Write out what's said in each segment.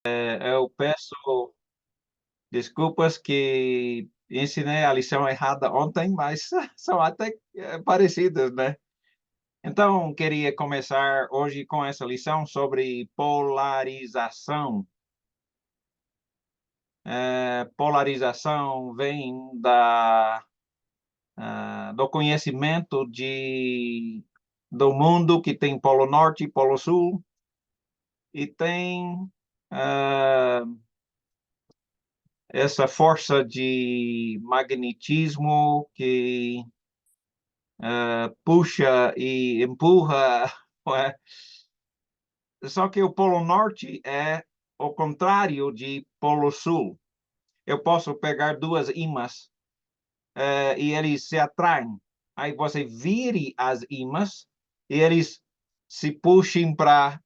Eu peço desculpas que ensinei a lição errada ontem, mas são até parecidas, né? Então, queria começar hoje com essa lição sobre polarização. Polarização vem do conhecimento do mundo que tem Polo Norte e Polo Sul, e tem ah, essa força de magnetismo que puxa e empurra. Não é? Só que o Polo Norte é o contrário de Polo Sul. Eu posso pegar duas ímãs e eles se atraem. Aí você vire as ímãs e eles se puxem para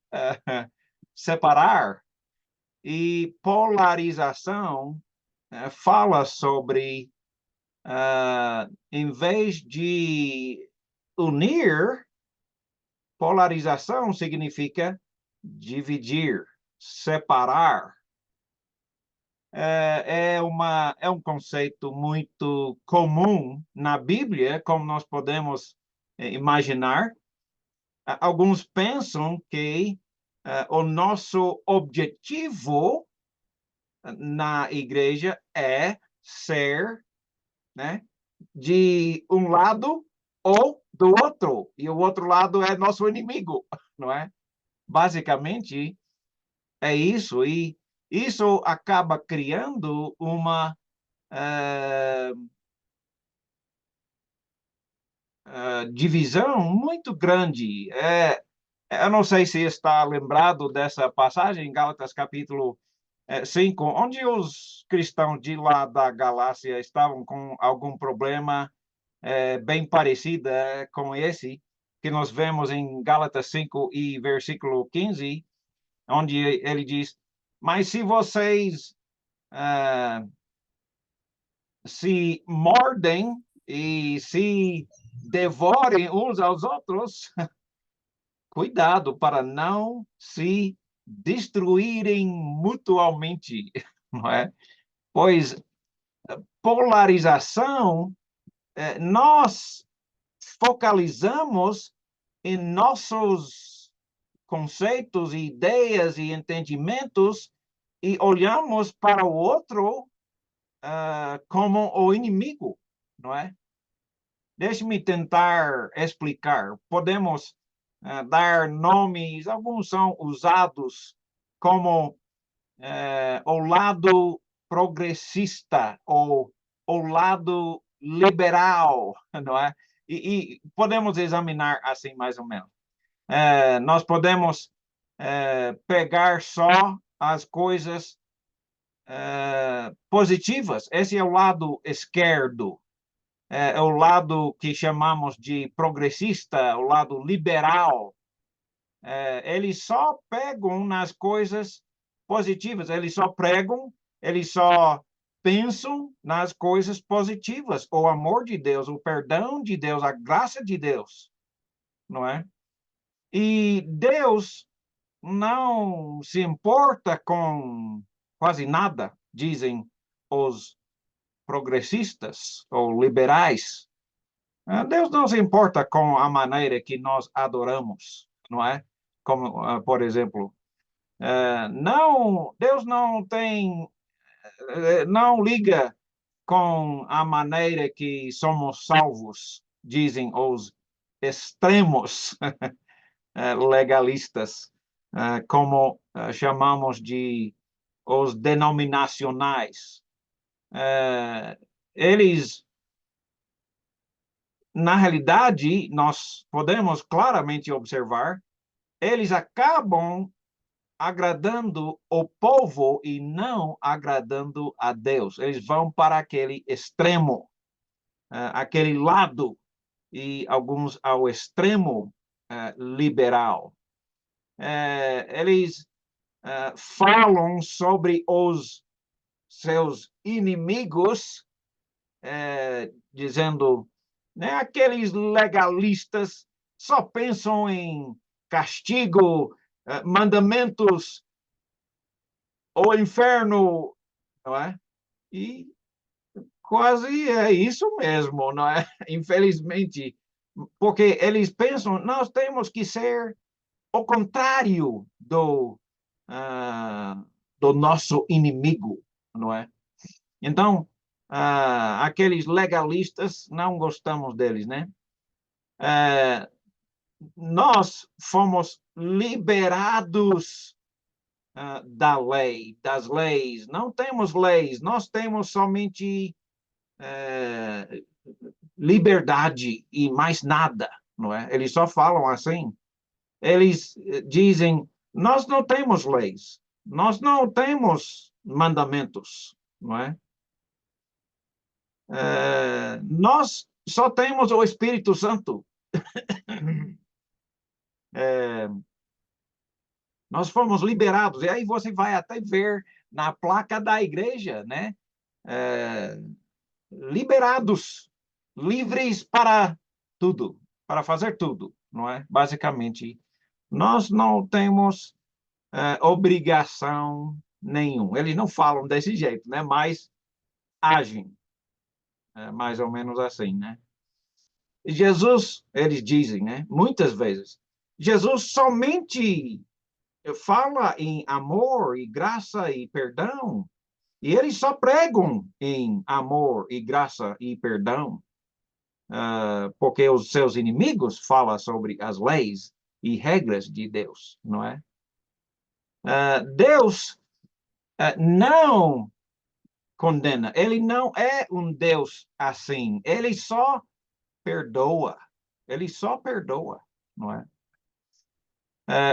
separar. E polarização fala sobre, em vez de unir, polarização significa dividir, separar. É um conceito muito comum na Bíblia, como nós podemos imaginar. Alguns pensam que o nosso objetivo na igreja é ser, né, de um lado ou do outro, e o outro lado é nosso inimigo, não é? Basicamente, é isso, e isso acaba criando uma divisão muito grande. Eu não sei se está lembrado dessa passagem em Gálatas capítulo 5, onde os cristãos de lá da Galácia estavam com algum problema bem parecido com esse, que nós vemos em Gálatas 5 e versículo 15, onde ele diz: mas se vocês se mordem e se devorem uns aos outros, cuidado para não se destruírem mutuamente, não é? Pois polarização, nós focalizamos em nossos conceitos, ideias e entendimentos e olhamos para o outro como o inimigo, não é? Deixe-me tentar explicar. Podemos dar nomes, alguns são usados como o lado progressista ou o lado liberal, não é? E podemos examinar assim mais ou menos. Nós podemos pegar só as coisas positivas. Esse é o lado esquerdo, é o lado que chamamos de progressista, o lado liberal. Eles só pegam nas coisas positivas, eles só pregam, eles só pensam nas coisas positivas, o amor de Deus, o perdão de Deus, a graça de Deus, não é? E Deus não se importa com quase nada, dizem os progressistas ou liberais. Deus não se importa com a maneira que nós adoramos, não é? Como, por exemplo, não, Deus não liga com a maneira que somos salvos, dizem os extremos legalistas, como chamamos de os denominacionais. Eles, na realidade, nós podemos claramente observar, eles acabam agradando o povo e não agradando a Deus. Eles vão para aquele extremo, aquele lado, e alguns ao extremo liberal. Eles falam sobre os seus inimigos, dizendo, né, aqueles legalistas só pensam em castigo, mandamentos o inferno, não é? E quase é isso mesmo, não é? Infelizmente, porque eles pensam, nós temos que ser o contrário do nosso inimigo, não é? Então, aqueles legalistas, não gostamos deles, né? Nós fomos liberados da lei, das leis. Não temos leis, nós temos somente liberdade e mais nada, não é? Eles só falam assim. Eles dizem, nós não temos leis, nós não temos mandamentos, não é? Nós só temos o Espírito Santo. Nós fomos liberados. E aí você vai até ver na placa da igreja, né? Liberados, livres para tudo, para fazer tudo, não é? Basicamente, nós não temos obrigação nenhuma. Eles não falam desse jeito, né? Mas agem mais ou menos assim, né? Jesus, eles dizem, né? Muitas vezes, Jesus somente fala em amor e graça e perdão, e eles só pregam em amor e graça e perdão, porque os seus inimigos falam sobre as leis e regras de Deus, não é? Deus não condena, ele não é um Deus assim, ele só perdoa, ele só perdoa, não é?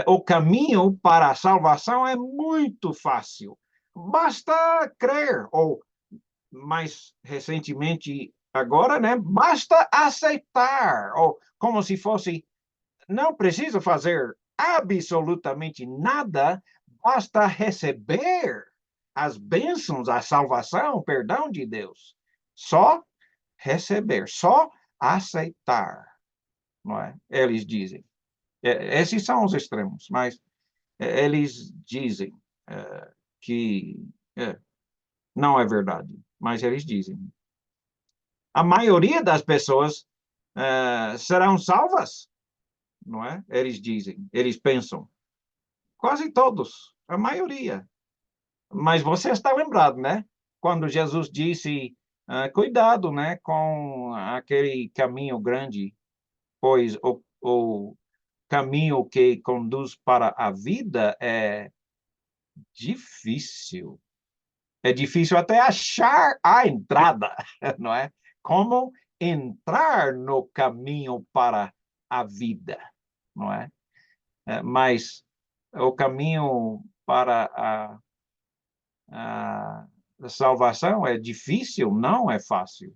O caminho para a salvação é muito fácil. Basta crer, ou mais recentemente agora, né? Basta aceitar, ou como se fosse, não precisa fazer absolutamente nada, basta receber as bênçãos, a salvação, o perdão de Deus. Só receber, só aceitar, não é? Eles dizem. Esses são os extremos, mas eles dizem que não é verdade, mas eles dizem. A maioria das pessoas serão salvas, não é? Eles dizem, eles pensam. Quase todos, a maioria. Mas você está lembrado, né? Quando Jesus disse, cuidado, né, com aquele caminho grande, pois o caminho que conduz para a vida é difícil. É difícil até achar a entrada, não é? Como entrar no caminho para a vida, não é? Mas o caminho para a salvação é difícil, não é fácil.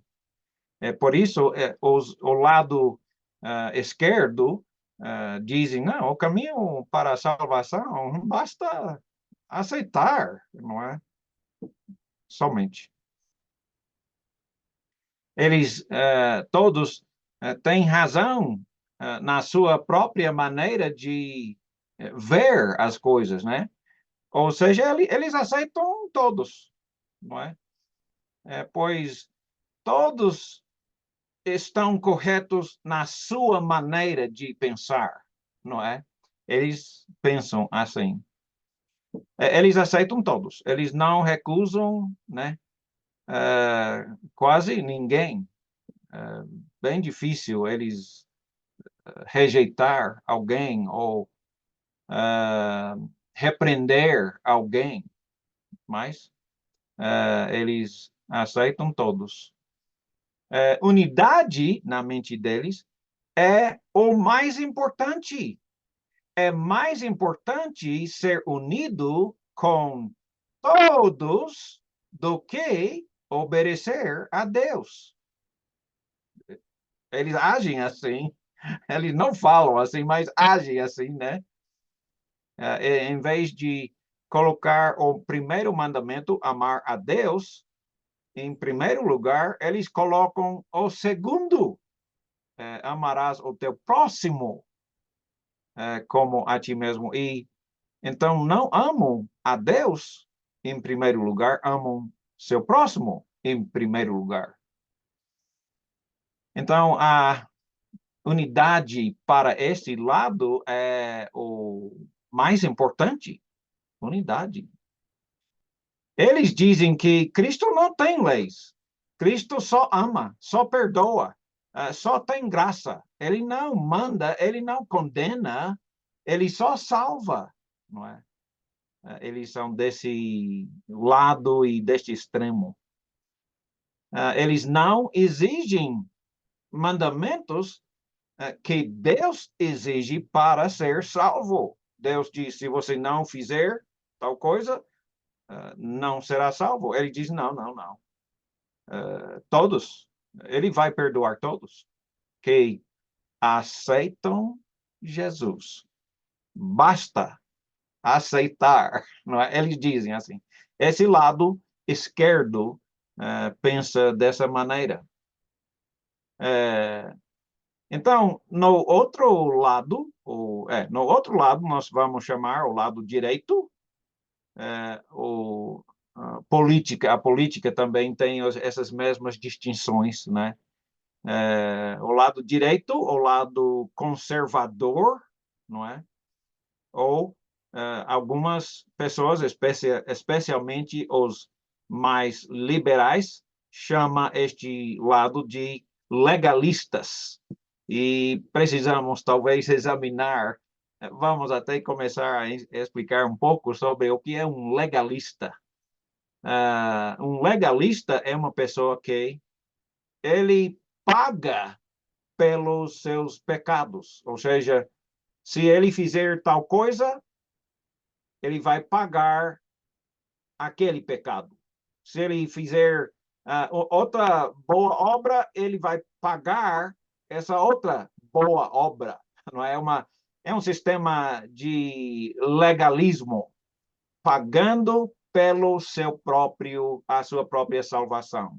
É por isso o lado esquerdo dizem, não, o caminho para a salvação basta aceitar, não é? Somente. Eles todos têm razão na sua própria maneira de ver as coisas, né? Ou seja, eles aceitam todos, não é? Pois todos estão corretos na sua maneira de pensar, não é? Eles pensam assim. Eles aceitam todos. Eles não recusam, né? Quase ninguém. Bem difícil eles rejeitar alguém ou repreender alguém, mas eles aceitam todos. Unidade na mente deles é o mais importante. É mais importante ser unido com todos do que obedecer a Deus. Eles agem assim, eles não falam assim, mas agem assim, né? Em vez de colocar o primeiro mandamento, amar a Deus, em primeiro lugar, eles colocam o segundo, amarás o teu próximo como a ti mesmo. E então não amam a Deus em primeiro lugar, amam seu próximo em primeiro lugar. Então, a unidade para este lado é o mais importante. Unidade. Eles dizem que Cristo não tem leis. Cristo só ama, só perdoa, só tem graça. Ele não manda, ele não condena, ele só salva, não é? Eles são desse lado e deste extremo. Eles não exigem mandamentos que Deus exige para ser salvo. Deus diz, se você não fizer tal coisa, não será salvo. Ele diz, não, não, não. Todos. Ele vai perdoar todos que aceitam Jesus. Basta aceitar. Não é? Eles dizem assim. Esse lado esquerdo pensa dessa maneira. Então, no outro lado, nós vamos chamar o lado direito, a política também tem essas mesmas distinções, né? O lado direito, o lado conservador, não é? Ou algumas pessoas, especialmente os mais liberais, chamam este lado de legalistas. E precisamos, talvez, examinar, vamos até começar a explicar um pouco sobre o que é um legalista. Um legalista é uma pessoa que ele paga pelos seus pecados, ou seja, se ele fizer tal coisa, ele vai pagar aquele pecado. Se ele fizer outra boa obra, ele vai pagar essa outra boa obra. Não é um sistema de legalismo, pagando pelo a sua própria salvação,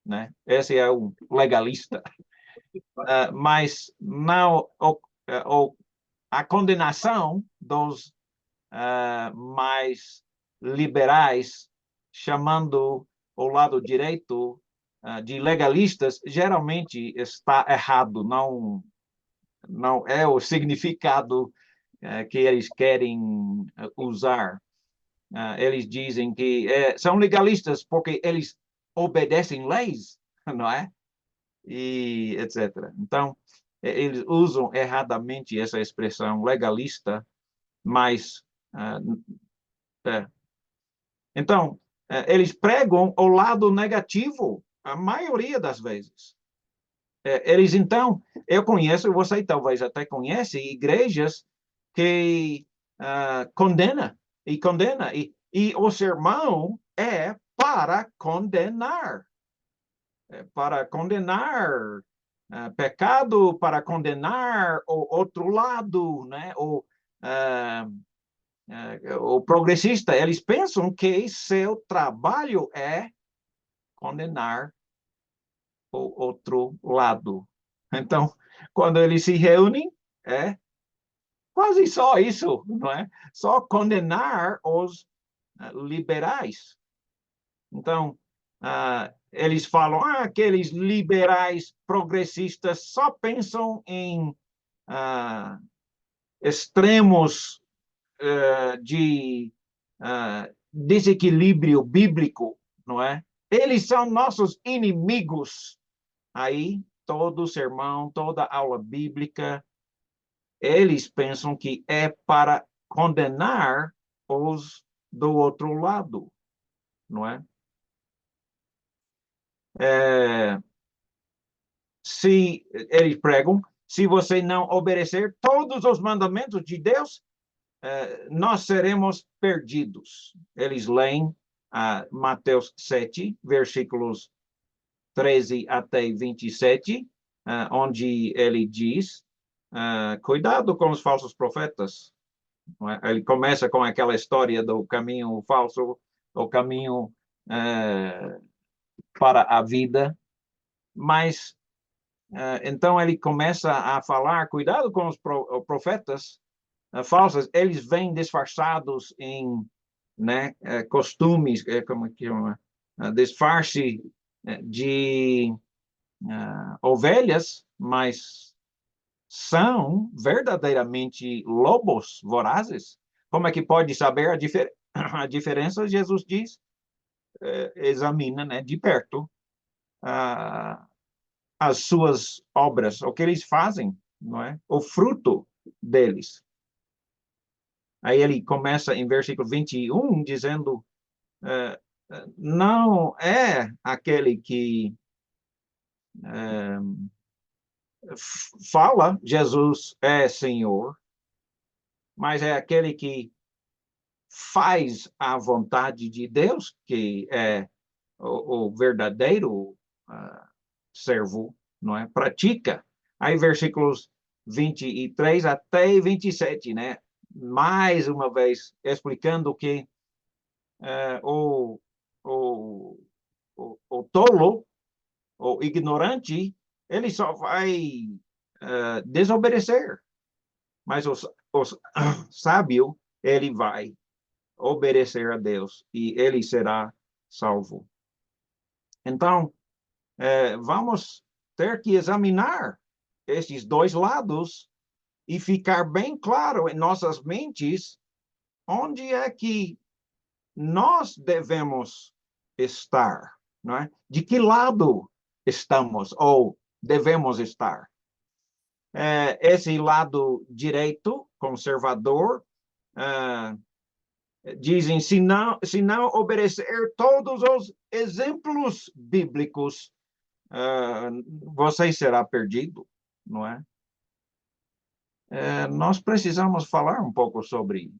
né? Esse é o legalista. Mas não a condenação dos mais liberais, chamando o lado direito de legalistas, geralmente está errado, não é o significado que eles querem usar. Eles dizem que são legalistas porque eles obedecem leis, não é? E etc. Então, eles usam erradamente essa expressão legalista, mas então eles pregam o lado negativo a maioria das vezes. Eles então, eu conheço, você talvez até conhece igrejas que condena e o sermão é para condenar. Para condenar pecado, para condenar o outro lado, né? O progressista, eles pensam que seu trabalho é condenar o outro lado. Então, quando eles se reúnem, é quase só isso, não é? Só condenar os liberais. Então, eles falam, aqueles liberais progressistas só pensam em extremos de desequilíbrio bíblico, não é? Eles são nossos inimigos. Aí, todo sermão, toda aula bíblica, eles pensam que é para condenar os do outro lado, não é? Se eles pregam, se você não obedecer todos os mandamentos de Deus, nós seremos perdidos. Eles leem Mateus 7, versículos 13 até 27, onde ele diz, cuidado com os falsos profetas. Ele começa com aquela história do caminho falso, o caminho para a vida, mas então ele começa a falar, cuidado com os profetas falsos, eles vêm disfarçados em né? Costumes, como que chama? Disfarce de ovelhas, mas são verdadeiramente lobos vorazes. Como é que pode saber a diferença? Jesus diz, examina, né, de perto as suas obras, o que eles fazem, não é? O fruto deles. Aí ele começa em versículo 21, dizendo, não é aquele que fala, Jesus é Senhor, mas é aquele que faz a vontade de Deus, que é o verdadeiro servo, não é? Pratica. Aí, versículos 23 até 27, né? Mais uma vez, explicando que o, o, o tolo, o ignorante, ele só vai desobedecer, mas o sábio, ele vai obedecer a Deus e ele será salvo. Então, vamos ter que examinar esses dois lados e ficar bem claro em nossas mentes onde é que nós devemos estar, não é? De que lado estamos ou devemos estar? Esse lado direito, conservador, dizem, se não obedecer todos os exemplos bíblicos, você será perdido, não é? Nós precisamos falar um pouco sobre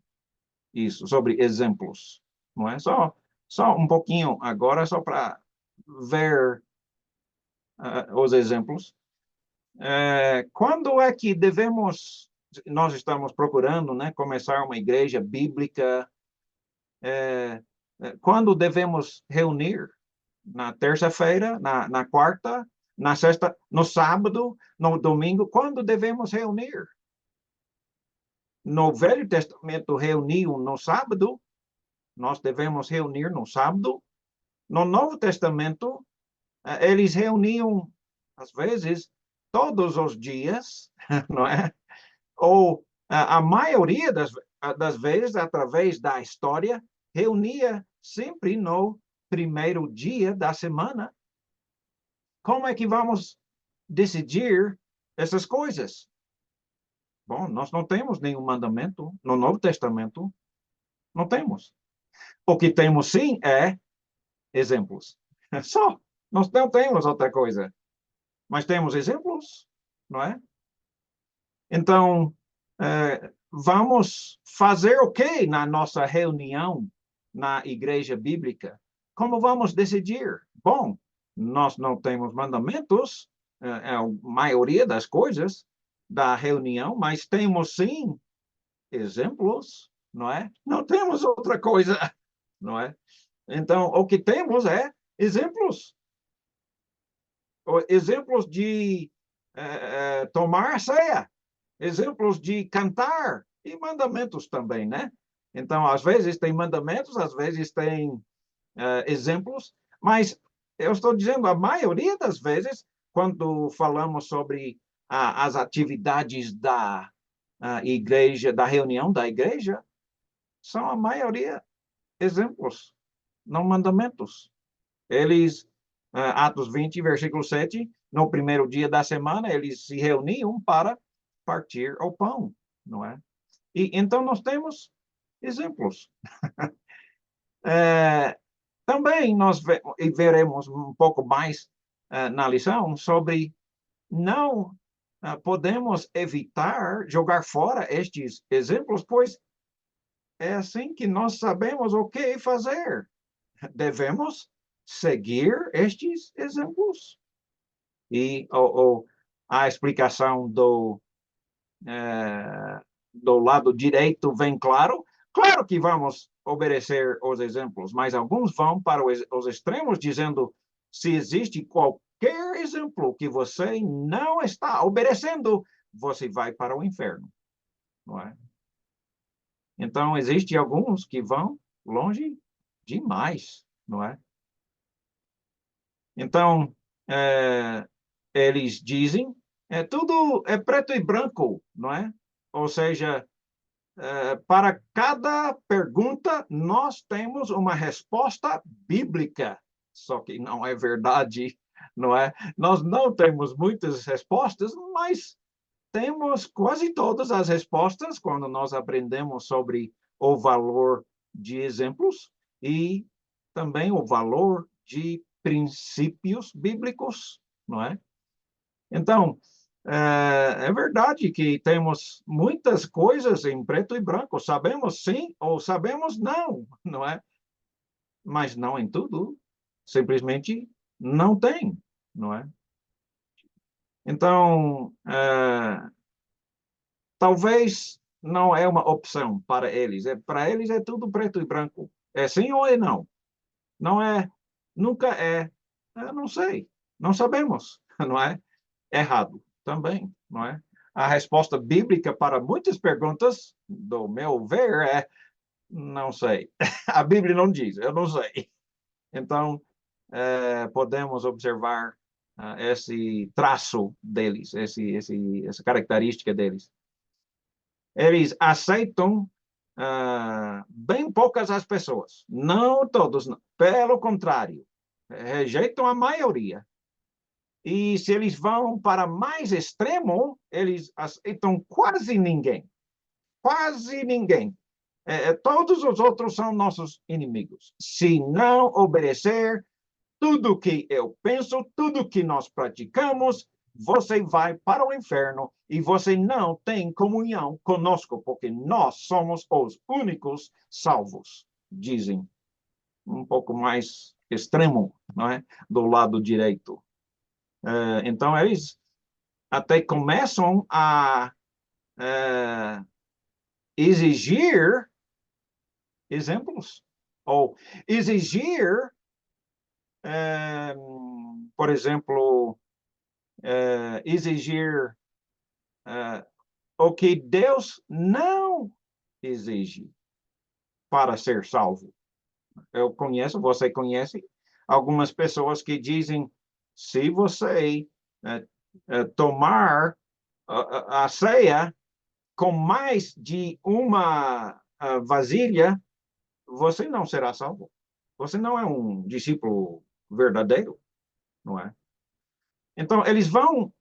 isso, sobre exemplos, não é? Só um pouquinho agora, só para ver os exemplos. Quando é que nós estamos procurando, né, começar uma igreja bíblica, quando devemos reunir? Na terça-feira, na quarta, na sexta, no sábado, no domingo, quando devemos reunir? No Velho Testamento reuniam no sábado, nós devemos reunir no sábado. No Novo Testamento, eles reuniam, às vezes, todos os dias, não é? Ou a maioria das vezes, através da história, reunia sempre no primeiro dia da semana. Como é que vamos decidir essas coisas? Bom, nós não temos nenhum mandamento no Novo Testamento, não temos. O que temos sim é exemplos. Só, nós não temos outra coisa, mas temos exemplos, não é? Então, vamos fazer o quê na nossa reunião na igreja bíblica? Como vamos decidir? Bom, nós não temos mandamentos, a maioria das coisas da reunião, mas temos sim exemplos, não é? Não temos outra coisa, não é? Então, o que temos é exemplos. Exemplos de tomar ceia, exemplos de cantar e mandamentos também, né? Então, às vezes tem mandamentos, às vezes tem exemplos, mas eu estou dizendo, a maioria das vezes, quando falamos sobre as atividades da igreja, da reunião da igreja, são a maioria exemplos, não mandamentos. Eles, Atos 20, versículo 7, no primeiro dia da semana, eles se reuniam para partir o pão, não é? E então nós temos exemplos. Também nós veremos um pouco mais na lição sobre não podemos evitar jogar fora estes exemplos, pois é assim que nós sabemos o que fazer. Devemos seguir estes exemplos. E a explicação do lado direito vem claro. Claro que vamos obedecer os exemplos, mas alguns vão para os extremos, dizendo, se existe qualquer exemplo que você não está obedecendo, você vai para o inferno, não é? Então, existem alguns que vão longe demais, não é? Então, eles dizem, tudo é preto e branco, não é? Ou seja, para cada pergunta, nós temos uma resposta bíblica, só que não é verdade, não é? Nós não temos muitas respostas, mas temos quase todas as respostas quando nós aprendemos sobre o valor de exemplos e também o valor de princípios bíblicos, não é? Então, é verdade que temos muitas coisas em preto e branco, sabemos sim ou sabemos não, não é? Mas não em tudo, simplesmente não tem, não é? Então, talvez não é uma opção para eles. Para eles é tudo preto e branco. É sim ou é não? Não é, nunca é. Não sei, não sabemos, não é? Errado também, não é? A resposta bíblica para muitas perguntas, do meu ver, é não sei. A Bíblia não diz, eu não sei. Então, podemos observar esse traço deles, essa característica deles. Eles aceitam bem poucas as pessoas, não todos, não. Pelo contrário, rejeitam a maioria. E se eles vão para mais extremo, eles aceitam quase ninguém. Quase ninguém. Todos os outros são nossos inimigos. Se não obedecer tudo que eu penso, tudo que nós praticamos, você vai para o inferno e você não tem comunhão conosco, porque nós somos os únicos salvos, dizem. Um pouco mais extremo, não é? Do lado direito. Então, eles até começam a exigir exemplos, ou exigir, por exemplo, exigir o que Deus não exige para ser salvo. Você conhece algumas pessoas que dizem, se você tomar a ceia com mais de uma vasilha, você não será salvo. Você não é um discípulo verdadeiro, não é? Então, eles vão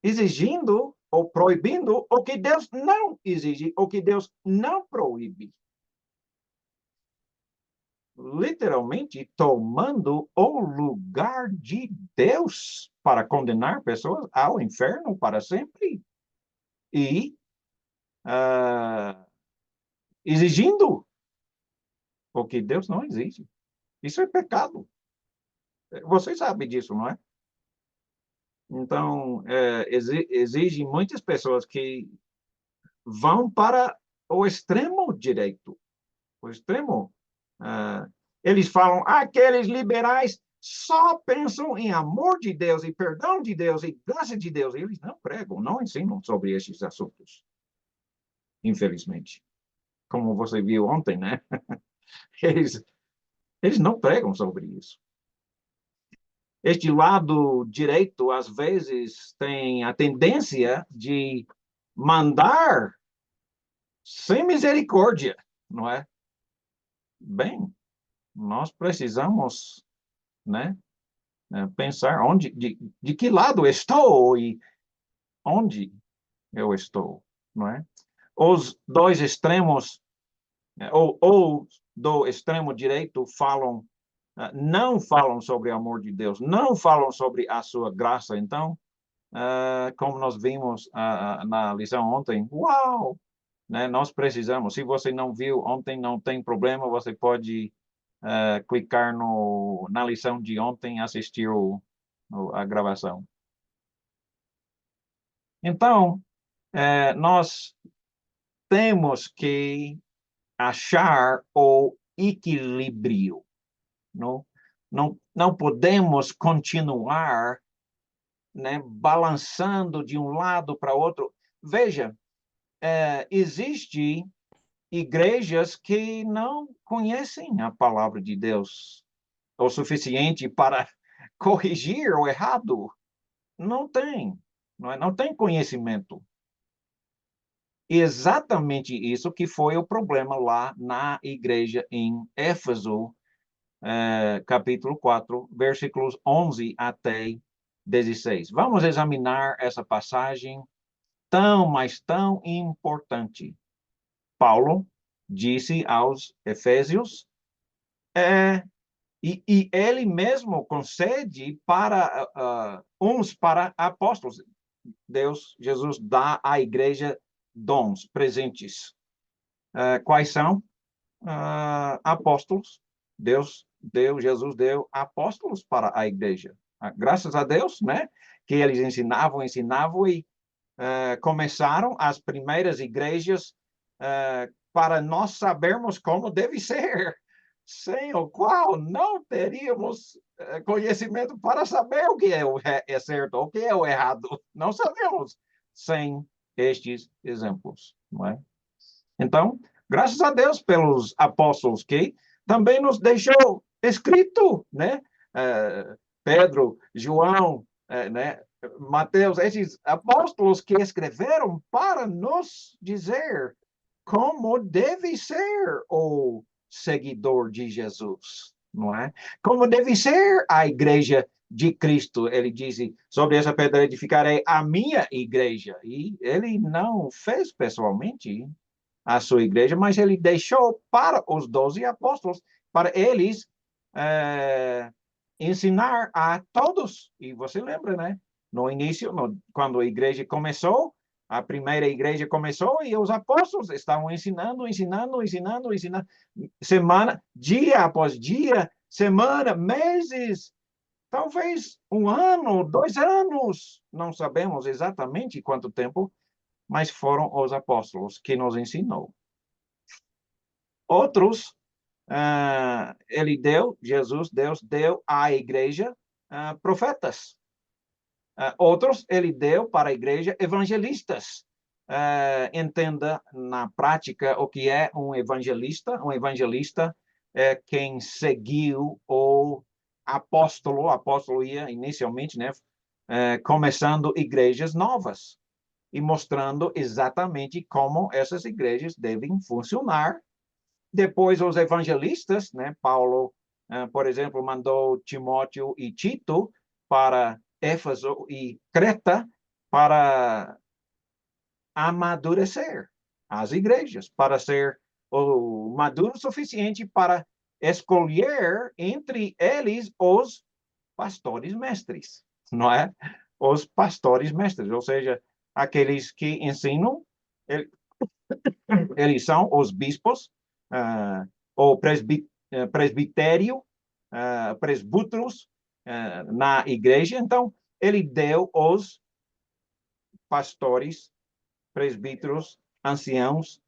exigindo ou proibindo o que Deus não exige, o que Deus não proíbe. Literalmente tomando o lugar de Deus para condenar pessoas ao inferno para sempre e exigindo o que Deus não exige. Isso é pecado. Você sabe disso, não é? Então, exige muitas pessoas que vão para o extremo direito, o extremo. Eles falam, aqueles liberais só pensam em amor de Deus e perdão de Deus e graça de Deus. Eles não pregam, não ensinam sobre esses assuntos, infelizmente. Como você viu ontem, né? Eles, eles não pregam sobre isso. Este lado direito, às vezes, tem a tendência de mandar sem misericórdia, não é? Bem, nós precisamos, né, pensar de que lado estou e onde eu estou, não é? Os dois extremos, ou do extremo direito falam, não falam sobre o amor de Deus, não falam sobre a sua graça. Então, como nós vimos na lição ontem, uau! Né? Nós precisamos. Se você não viu ontem, não tem problema, você pode clicar na lição de ontem, assistir a gravação. Então, nós temos que achar o equilíbrio. Não podemos continuar, né, balançando de um lado para outro. Veja, existe igrejas que não conhecem a palavra de Deus o suficiente para corrigir o errado. Não tem, não é? Não tem conhecimento. E exatamente isso que foi o problema lá na igreja em Éfeso, capítulo 4, versículos 11 até 16. Vamos examinar essa passagem tão, mas tão importante. Paulo disse aos Efésios, e ele mesmo concede para uns para apóstolos. Deus, Jesus dá à igreja dons, presentes. Quais são? Apóstolos. Jesus deu apóstolos para a igreja. Graças a Deus, né? Que eles ensinavam e começaram as primeiras igrejas para nós sabermos como deve ser, sem o qual não teríamos conhecimento para saber o que é certo, o que é o errado. Não sabemos sem estes exemplos, não é? Então, graças a Deus pelos apóstolos que também nos deixou escrito, né? Pedro, João, né? Mateus, esses apóstolos que escreveram para nos dizer como deve ser o seguidor de Jesus, não é? Como deve ser a igreja de Cristo. Ele disse, sobre essa pedra edificarei a minha igreja. E ele não fez pessoalmente a sua igreja, mas ele deixou para os 12 apóstolos, para eles ensinar a todos. E você lembra, né? No início, quando a igreja começou, a primeira igreja começou e os apóstolos estavam ensinando, semana, dia após dia, semana, meses, talvez um ano, 2 anos, não sabemos exatamente quanto tempo, mas foram os apóstolos que nos ensinou. Outros, Deus deu à igreja profetas. Outros, ele deu para a igreja evangelistas. Entenda na prática o que é um evangelista. Um evangelista é quem seguiu o apóstolo. O apóstolo ia inicialmente, né, começando igrejas novas e mostrando exatamente como essas igrejas devem funcionar. Depois, os evangelistas, né? Paulo, por exemplo, mandou Timóteo e Tito para Éfeso e Creta para amadurecer as igrejas, para ser maduro o suficiente para escolher entre eles os pastores mestres, não é? Os pastores mestres, ou seja, aqueles que ensinam, eles são os bispos, o presbitério, presbúteros na igreja. Então, ele deu os pastores, presbíteros, anciãos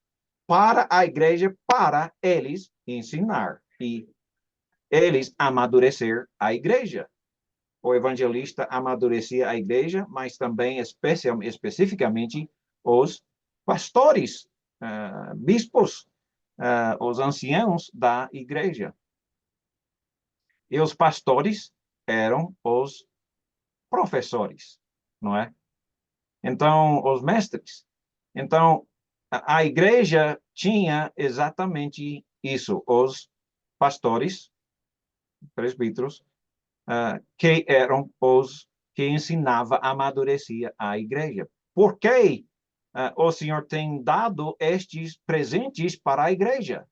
para a igreja, para eles ensinar e eles amadurecer a igreja. O evangelista amadurecia a igreja, mas também especificamente os pastores, bispos, os anciãos da igreja. E os pastores eram os professores, não é? Então, os mestres. Então, a igreja tinha exatamente isso, os pastores, presbíteros, que eram os que ensinava, amadurecia a igreja. Por que o Senhor tem dado estes presentes para a igreja?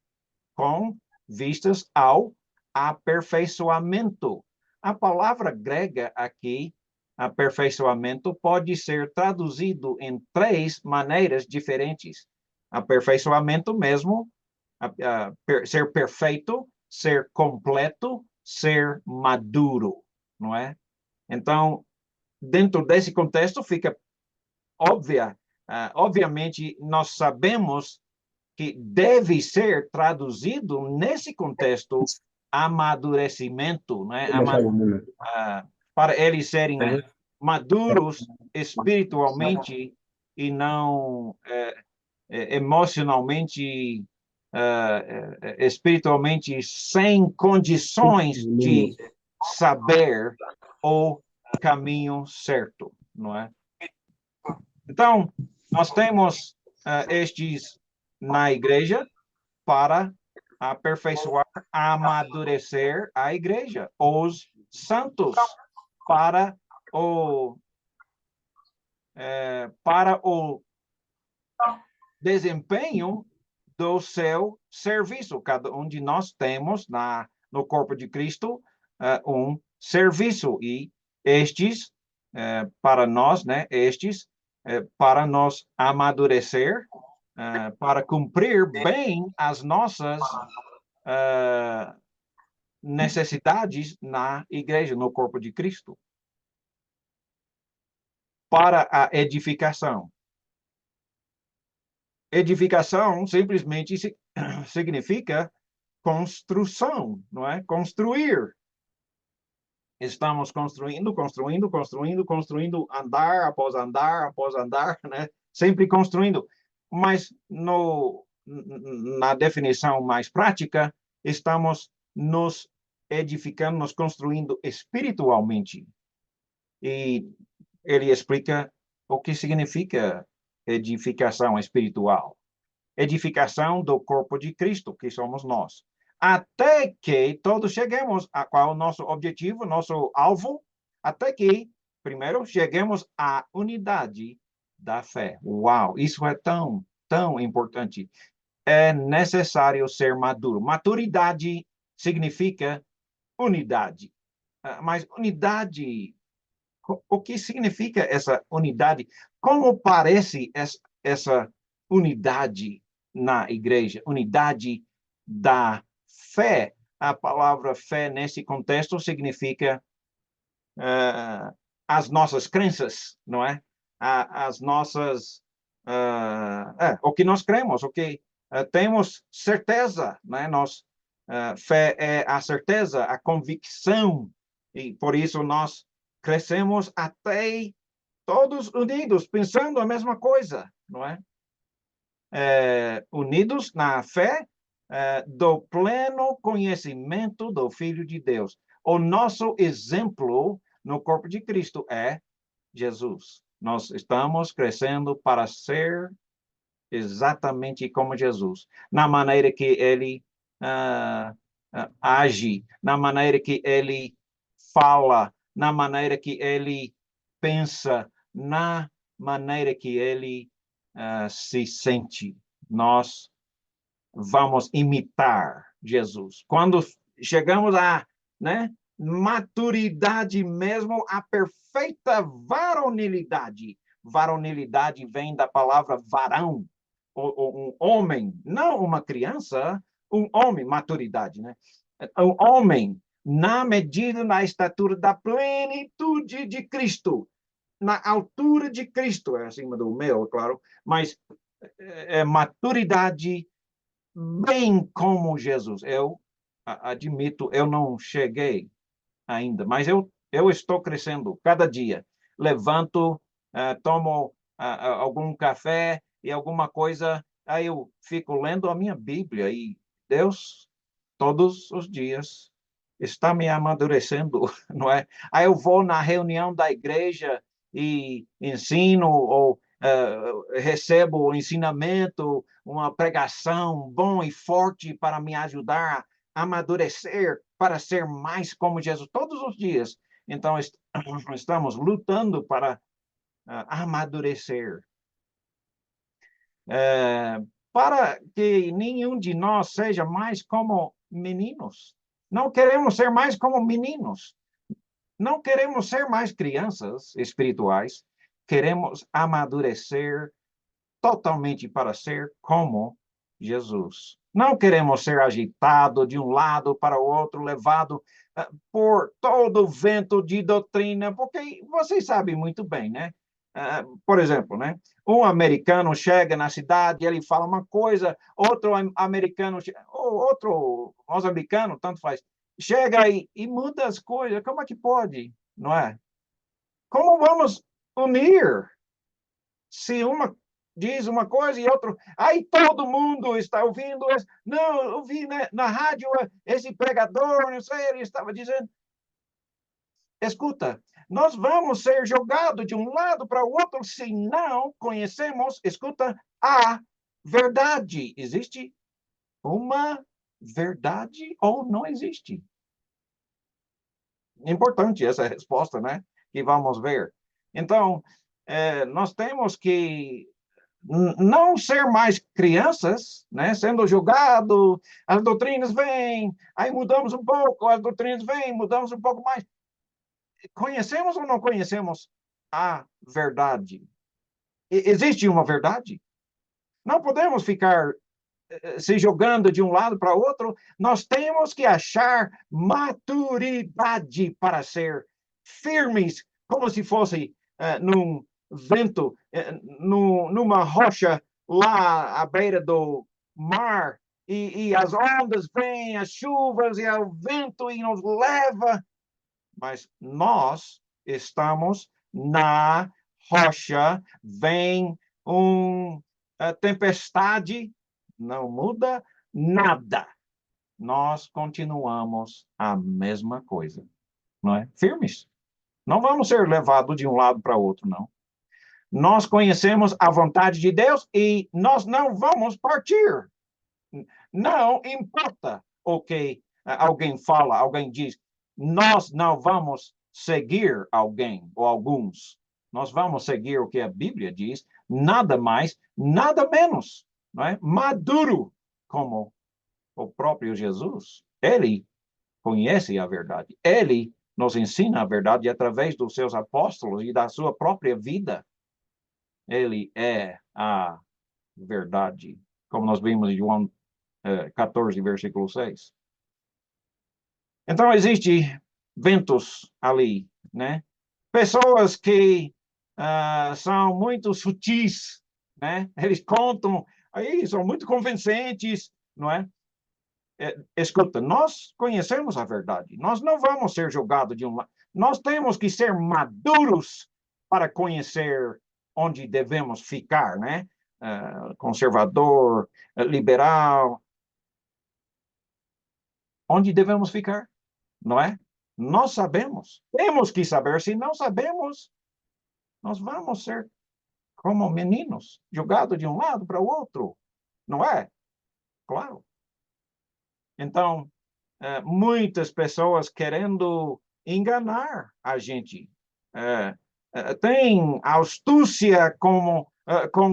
Com vistas ao aperfeiçoamento. A palavra grega aqui, aperfeiçoamento, pode ser traduzido em 3 maneiras diferentes. Aperfeiçoamento mesmo, ser perfeito, ser completo, ser maduro, não é? Então, dentro desse contexto, fica obviamente, nós sabemos que deve ser traduzido nesse contexto amadurecimento, né? Para eles serem maduros espiritualmente e não emocionalmente espiritualmente sem condições de saber o caminho certo, não é? Então, nós temos estes na igreja para aperfeiçoar, amadurecer a igreja, os santos, para o desempenho do seu serviço. Cada um de nós temos no corpo de Cristo um serviço, e estes, para nós, né, para nos amadurecer, para cumprir bem as nossas necessidades na igreja, no corpo de Cristo, para a edificação. Edificação simplesmente significa construção, não é? Construir. Estamos construindo, andar após andar, né? Sempre construindo. Mas na definição mais prática, estamos nos edificando, nos construindo espiritualmente. E ele explica o que significa edificação espiritual. Edificação do corpo de Cristo, que somos nós. Até que todos cheguemos a qual é o nosso objetivo, nosso alvo, até que, primeiro, cheguemos à unidade da fé. Uau, isso é tão, tão importante. É necessário ser maduro. Maturidade significa unidade. Mas unidade, o que significa essa unidade? Como parece essa unidade na igreja? Unidade da fé. A palavra fé, nesse contexto, significa as nossas crenças, não é? As nossas... o que nós cremos, o que temos certeza, né? Fé é a certeza, a convicção, e por isso nós crescemos até todos unidos, pensando a mesma coisa, não é? Unidos na fé do pleno conhecimento do Filho de Deus. O nosso exemplo no corpo de Cristo é Jesus. Nós estamos crescendo para ser exatamente como Jesus, na maneira que ele age, na maneira que ele fala, na maneira que ele pensa, na maneira que ele se sente. Nós vamos imitar Jesus. Quando chegamos à, né, maturidade mesmo, a perfeita varonilidade. Varonilidade vem da palavra varão, um homem, não uma criança, um homem, maturidade, né? Um homem, na medida, na estatura da plenitude de Cristo, na altura de Cristo, é acima do meu, claro, mas maturidade bem como Jesus. Eu admito, eu não cheguei ainda, mas eu estou crescendo cada dia. Levanto, tomo algum café e alguma coisa, aí eu fico lendo a minha Bíblia e Deus, todos os dias, está me amadurecendo, não é? Aí eu vou na reunião da igreja e ensino ou recebo o ensinamento, uma pregação bom e forte para me ajudar a amadurecer, para ser mais como Jesus todos os dias. Então, estamos lutando para amadurecer. Para que nenhum de nós seja mais como meninos. Não queremos ser mais como meninos. Não queremos ser mais crianças espirituais. Queremos amadurecer totalmente para ser como Jesus. Não queremos ser agitados de um lado para o outro, levado por todo o vento de doutrina, porque vocês sabem muito bem, né? Por exemplo, né? Um americano chega na cidade, ele fala uma coisa, outro americano, ou outro moçambicano, tanto faz, chega e muda as coisas. Como é que pode, não é? Como vamos unir se uma diz uma coisa e outro. Aí todo mundo está ouvindo. Não, eu vi na rádio esse pregador, não sei, ele estava dizendo. Escuta, nós vamos ser jogados de um lado para o outro se não conhecemos, escuta, a verdade. Existe uma verdade ou não existe? Importante essa resposta, né? Que vamos ver. Então, nós temos que não ser mais crianças, né? Sendo julgado, as doutrinas vêm, aí mudamos um pouco, as doutrinas vêm, mudamos um pouco mais. Conhecemos ou não conhecemos a verdade? Existe uma verdade? Não podemos ficar se jogando de um lado para o outro, nós temos que achar maturidade para ser firmes, como se fosse num vento, numa rocha lá à beira do mar, e as ondas vêm, as chuvas e o vento e nos leva, mas nós estamos na rocha, vem tempestade, não muda nada. Nós continuamos a mesma coisa, não é? Firmes. Não vamos ser levados de um lado para o outro, não. Nós conhecemos a vontade de Deus e nós não vamos partir. Não importa o que alguém fala, alguém diz. Nós não vamos seguir alguém ou alguns. Nós vamos seguir o que a Bíblia diz, nada mais, nada menos, não é? Maduro, como o próprio Jesus. Ele conhece a verdade. Ele nos ensina a verdade através dos seus apóstolos e da sua própria vida. Ele é a verdade, como nós vimos em João 14, versículo 6. Então, existe ventos ali, né? Pessoas que são muito sutis, né? Eles contam, aí são muito convincentes, não é? Escuta, nós conhecemos a verdade. Nós não vamos ser julgados de um lado. Nós temos que ser maduros para conhecer onde devemos ficar, né? Conservador, liberal, onde devemos ficar, não é? Nós sabemos, temos que saber. Se não sabemos, nós vamos ser como meninos, jogados de um lado para o outro, não é? Claro. Então, muitas pessoas querendo enganar a gente. Tem astúcia com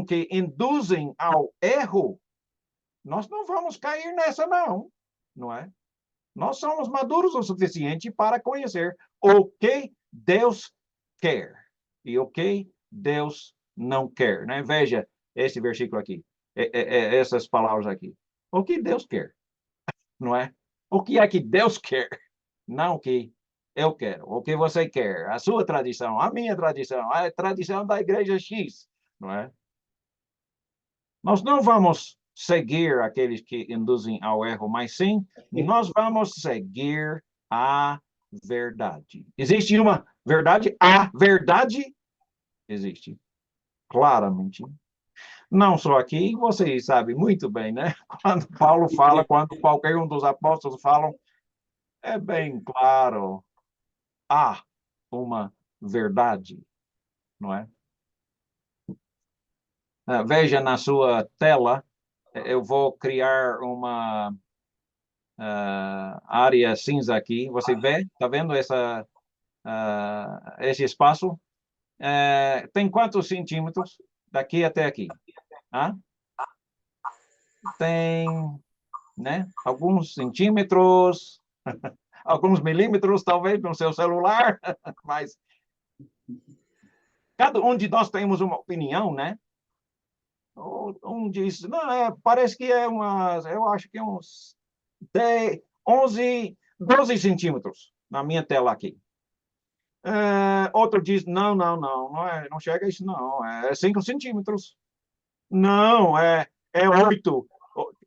que induzem ao erro. Nós não vamos cair nessa, não, não é? Nós somos maduros o suficiente para conhecer o que Deus quer e o que Deus não quer, né? Veja esse versículo aqui, essas palavras aqui. O que Deus quer, não é? O que é que Deus quer, não o que eu quero, o que você quer, a sua tradição, a minha tradição, a tradição da igreja X, não é? Nós não vamos seguir aqueles que induzem ao erro, mas sim, nós vamos seguir a verdade. Existe uma verdade? A verdade existe, claramente. Não só aqui, vocês sabem muito bem, né? Quando Paulo fala, quando qualquer um dos apóstolos falam, é bem claro, há uma verdade, não é? Veja na sua tela, eu vou criar uma área cinza aqui. Você vê? Está vendo esse espaço? Tem quantos centímetros daqui até aqui? Ah? Tem, né? Alguns centímetros, alguns milímetros, talvez, no seu celular, mas cada um de nós temos uma opinião, né? Um diz, não, parece que eu acho que é uns 10, 11, 12 centímetros na minha tela aqui. Outro diz, não chega a isso, não, é 5 centímetros. Não, é 8.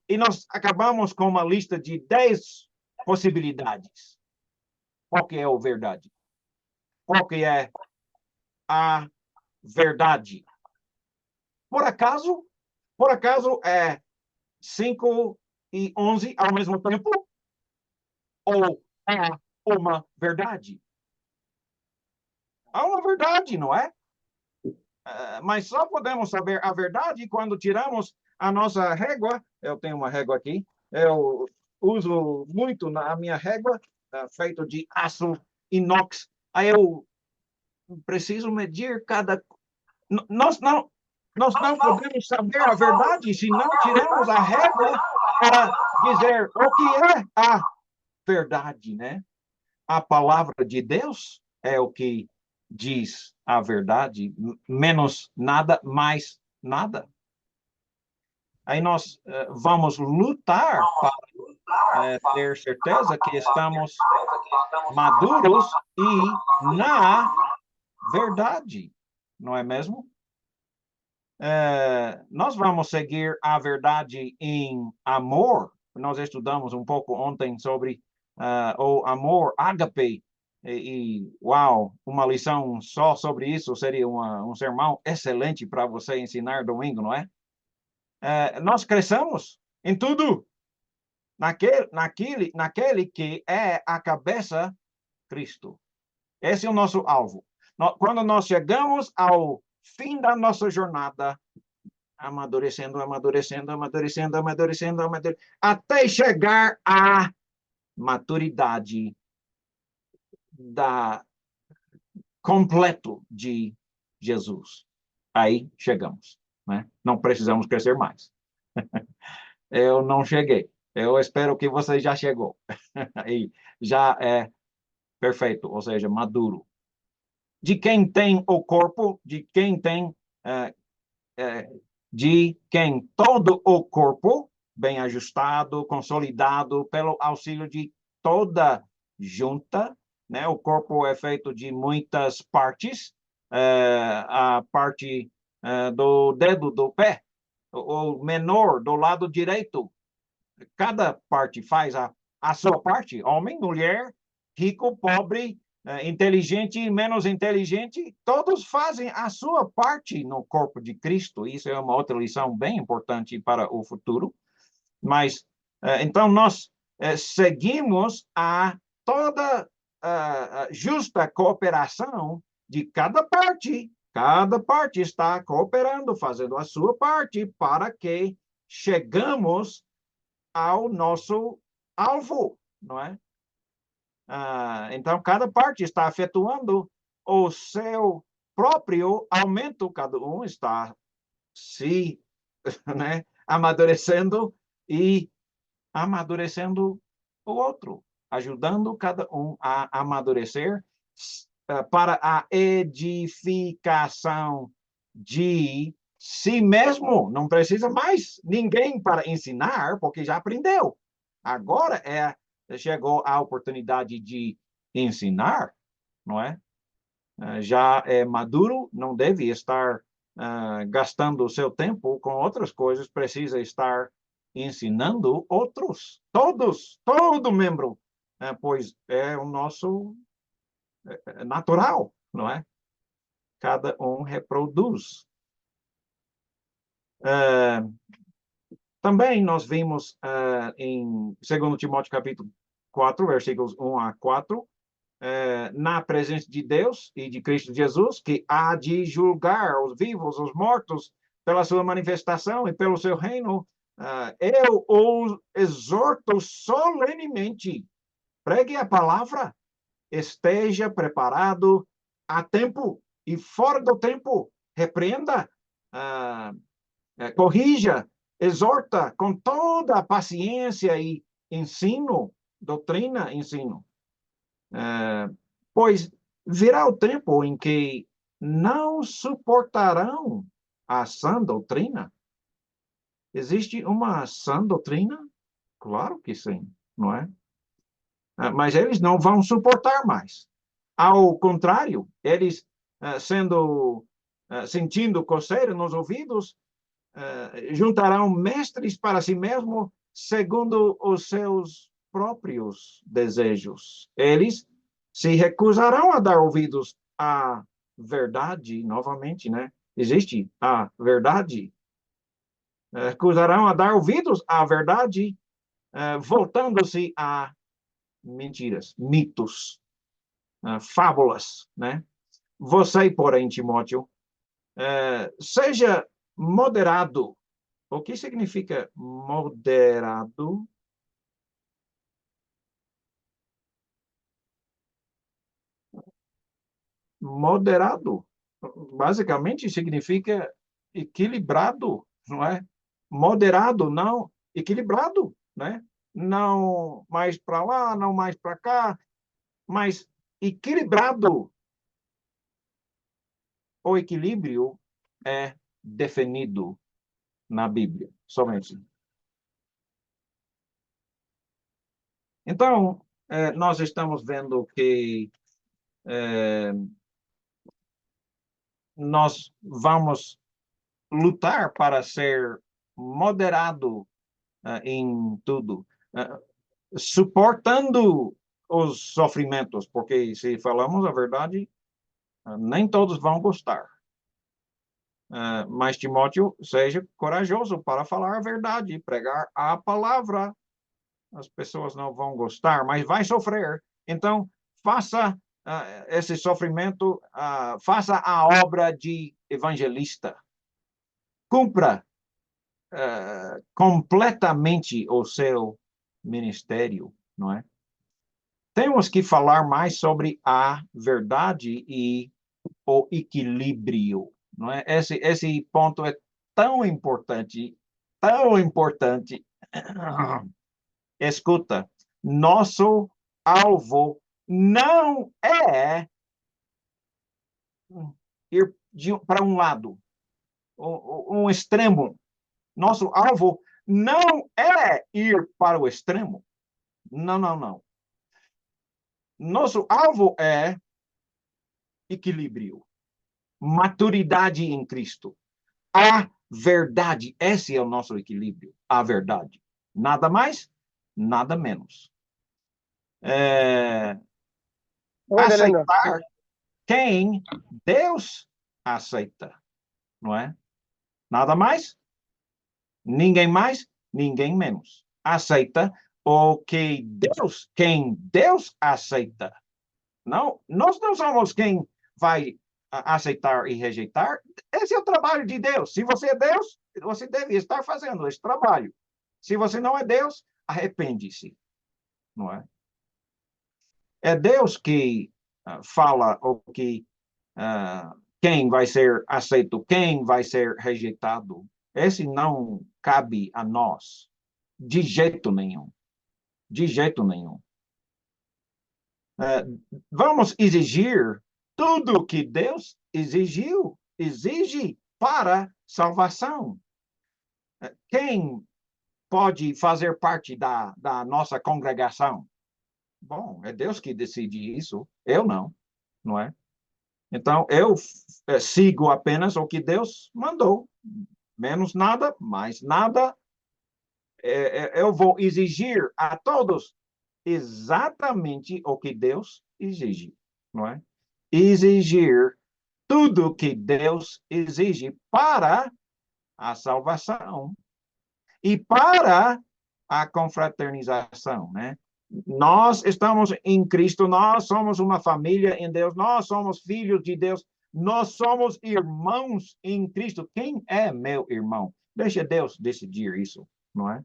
E nós acabamos com uma lista de 10 possibilidades. Qual que é a verdade? Qual que é a verdade? Por acaso é 5 e 11 ao mesmo tempo? Ou há uma verdade? Há uma verdade, não é? Mas só podemos saber a verdade quando tiramos a nossa régua. Eu tenho uma régua aqui. Eu uso muito na minha régua, feito de aço inox. Aí eu preciso medir cada. Nós não podemos saber a verdade se não tiramos a régua para dizer o que é a verdade, né? A palavra de Deus é o que diz a verdade, menos nada, mais nada. Aí nós vamos lutar para ter certeza que estamos maduros e na verdade, não é mesmo? Nós vamos seguir a verdade em amor. Nós estudamos um pouco ontem sobre o amor ágape. Uau, uma lição só sobre isso seria um sermão excelente para você ensinar domingo, não é? Nós cresçamos em tudo naquele que é a cabeça, Cristo. Esse é o nosso alvo. Quando nós chegamos ao fim da nossa jornada, amadurecendo, até chegar à maturidade da completo de Jesus. Aí chegamos, né? Não precisamos crescer mais. Eu não cheguei. Eu espero que você já chegou. E já é perfeito, ou seja, maduro. De quem tem o corpo, de quem todo o corpo, bem ajustado, consolidado, pelo auxílio de toda junta, né? O corpo é feito de muitas partes, a parte do dedo do pé, o menor do lado direito, cada parte faz a sua parte, homem, mulher, rico, pobre, inteligente e menos inteligente, todos fazem a sua parte no corpo de Cristo. Isso é uma outra lição bem importante para o futuro. Mas, então, nós seguimos a toda justa cooperação de cada parte. Cada parte está cooperando, fazendo a sua parte para que chegamos ao nosso alvo, não é? Então, cada parte está efetuando o seu próprio aumento, cada um está se né, amadurecendo e amadurecendo o outro, ajudando cada um a amadurecer para a edificação de si mesmo. Não precisa mais ninguém para ensinar, porque já aprendeu. Agora chegou a oportunidade de ensinar, não é? Já é maduro, não deve estar gastando o seu tempo com outras coisas, precisa estar ensinando outros, todo membro, pois é o nosso natural, não é? Cada um reproduz. Também nós vimos em 2 Timóteo capítulo 4, versículos 1 a 4, na presença de Deus e de Cristo Jesus, que há de julgar os vivos, os mortos, pela sua manifestação e pelo seu reino, eu os exorto solenemente, pregue a palavra, esteja preparado a tempo e fora do tempo, repreenda, corrija, exorta com toda a paciência e ensino, doutrina, ensino. Pois virá o tempo em que não suportarão a sã doutrina. Existe uma sã doutrina? Claro que sim, não é? Mas eles não vão suportar mais. Ao contrário, eles sentindo coceira nos ouvidos, juntarão mestres para si mesmo segundo os seus próprios desejos. Eles se recusarão a dar ouvidos à verdade, novamente, né? existe a verdade, recusarão a dar ouvidos à verdade, voltando-se a mentiras, mitos, fábulas, né? Você, porém, Timóteo, seja moderado. O que significa moderado? Moderado, basicamente, significa equilibrado, não é? Moderado, não, equilibrado, né? Não mais para lá, não mais para cá, mas equilibrado. O equilíbrio é definido na Bíblia, somente. Então, nós estamos vendo que nós vamos lutar para ser moderado em tudo, suportando os sofrimentos, porque se falamos a verdade, nem todos vão gostar. Mas Timóteo, seja corajoso para falar a verdade, pregar a palavra. As pessoas não vão gostar, mas vai sofrer. Então, faça esse sofrimento, faça a obra de evangelista. Cumpra completamente o seu ministério, não é? Temos que falar mais sobre a verdade e o equilíbrio, não é? Esse ponto é tão importante, tão importante. Escuta, nosso alvo não é ir para um lado, um extremo. Nosso alvo não é ir para o extremo. Não, não, não. Nosso alvo é equilíbrio, maturidade em Cristo. A verdade, esse é o nosso equilíbrio, a verdade. Nada mais, nada menos. Oi, Delano. Aceitar quem Deus aceita, não é? Nada mais, ninguém menos. Aceita o que Deus, quem Deus aceita. Não, nós não somos quem vai aceitar e rejeitar. Esse é o trabalho de Deus. Se você é Deus, você deve estar fazendo esse trabalho. Se você não é Deus, arrepende-se, não é? É Deus que fala o que quem vai ser aceito, quem vai ser rejeitado. Esse não cabe a nós, de jeito nenhum, de jeito nenhum. Vamos exigir tudo que Deus exige para salvação. Quem pode fazer parte da nossa congregação? Bom, é Deus que decide isso, eu não, não é? Então, eu sigo apenas o que Deus mandou. Menos nada, mais nada. Eu vou exigir a todos exatamente o que Deus exige, não é? Exigir tudo que Deus exige para a salvação e para a confraternização, né? Nós estamos em Cristo, nós somos uma família em Deus, nós somos filhos de Deus, nós somos irmãos em Cristo. Quem é meu irmão? Deixa Deus decidir isso, não é?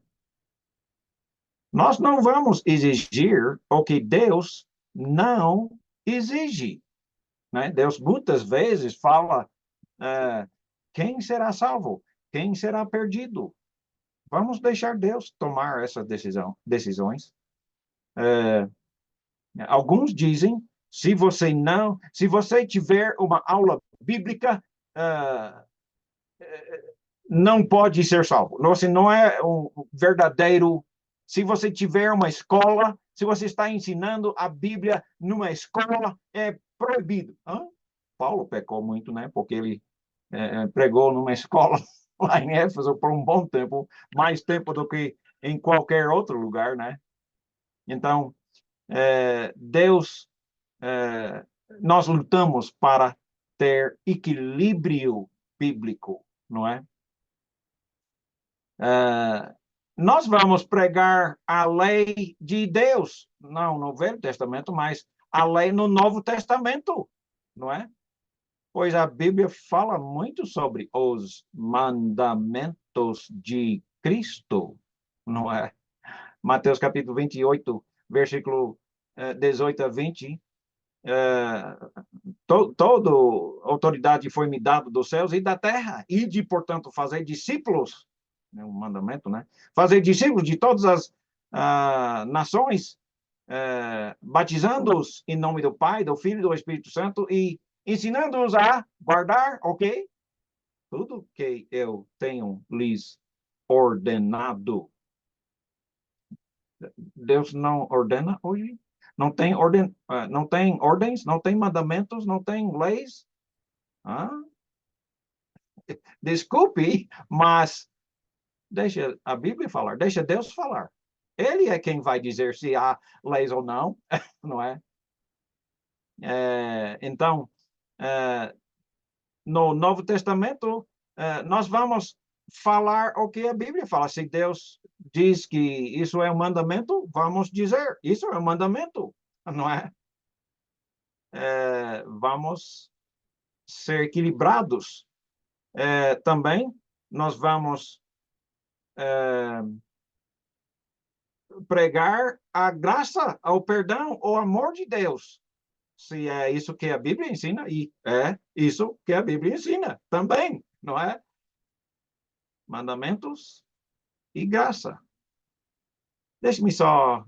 Nós não vamos exigir o que Deus não exige, né? Deus muitas vezes fala, quem será salvo? Quem será perdido? Vamos deixar Deus tomar essas decisões. Alguns dizem, se você tiver uma aula bíblica, não pode ser salvo. Você não é um verdadeiro. Se você tiver uma escola, se você está ensinando a Bíblia numa escola, é proibido. Paulo pecou muito, né? Porque ele pregou numa escola lá em Éfeso por um bom tempo, mais tempo do que em qualquer outro lugar, né? Então, Deus, nós lutamos para ter equilíbrio bíblico, não é? Nós vamos pregar a lei de Deus, não no Velho Testamento, mas a lei no Novo Testamento, não é? Pois a Bíblia fala muito sobre os mandamentos de Cristo, não é? Mateus capítulo 28, versículo 18 a 20, toda autoridade foi me dada dos céus e da terra, e de, portanto, fazer discípulos, é um mandamento, né? Fazer discípulos de todas as nações, batizando-os em nome do Pai, do Filho e do Espírito Santo e ensinando-os a guardar, ok? Tudo que eu tenho lhes ordenado. Deus não ordena hoje? Não tem não tem ordens, não tem mandamentos, não tem leis? Ah, desculpe, mas deixa a Bíblia falar, deixa Deus falar. Ele é quem vai dizer se há leis ou não, não é? Então, no Novo Testamento, nós vamos falar o que a Bíblia fala. Se Deus diz que isso é um mandamento, vamos dizer, isso é um mandamento, não é? Vamos ser equilibrados. Também nós vamos pregar a graça, o perdão, o amor de Deus. Se é isso que a Bíblia ensina, e é isso que a Bíblia ensina também, não é? Mandamentos e graça. Deixe-me só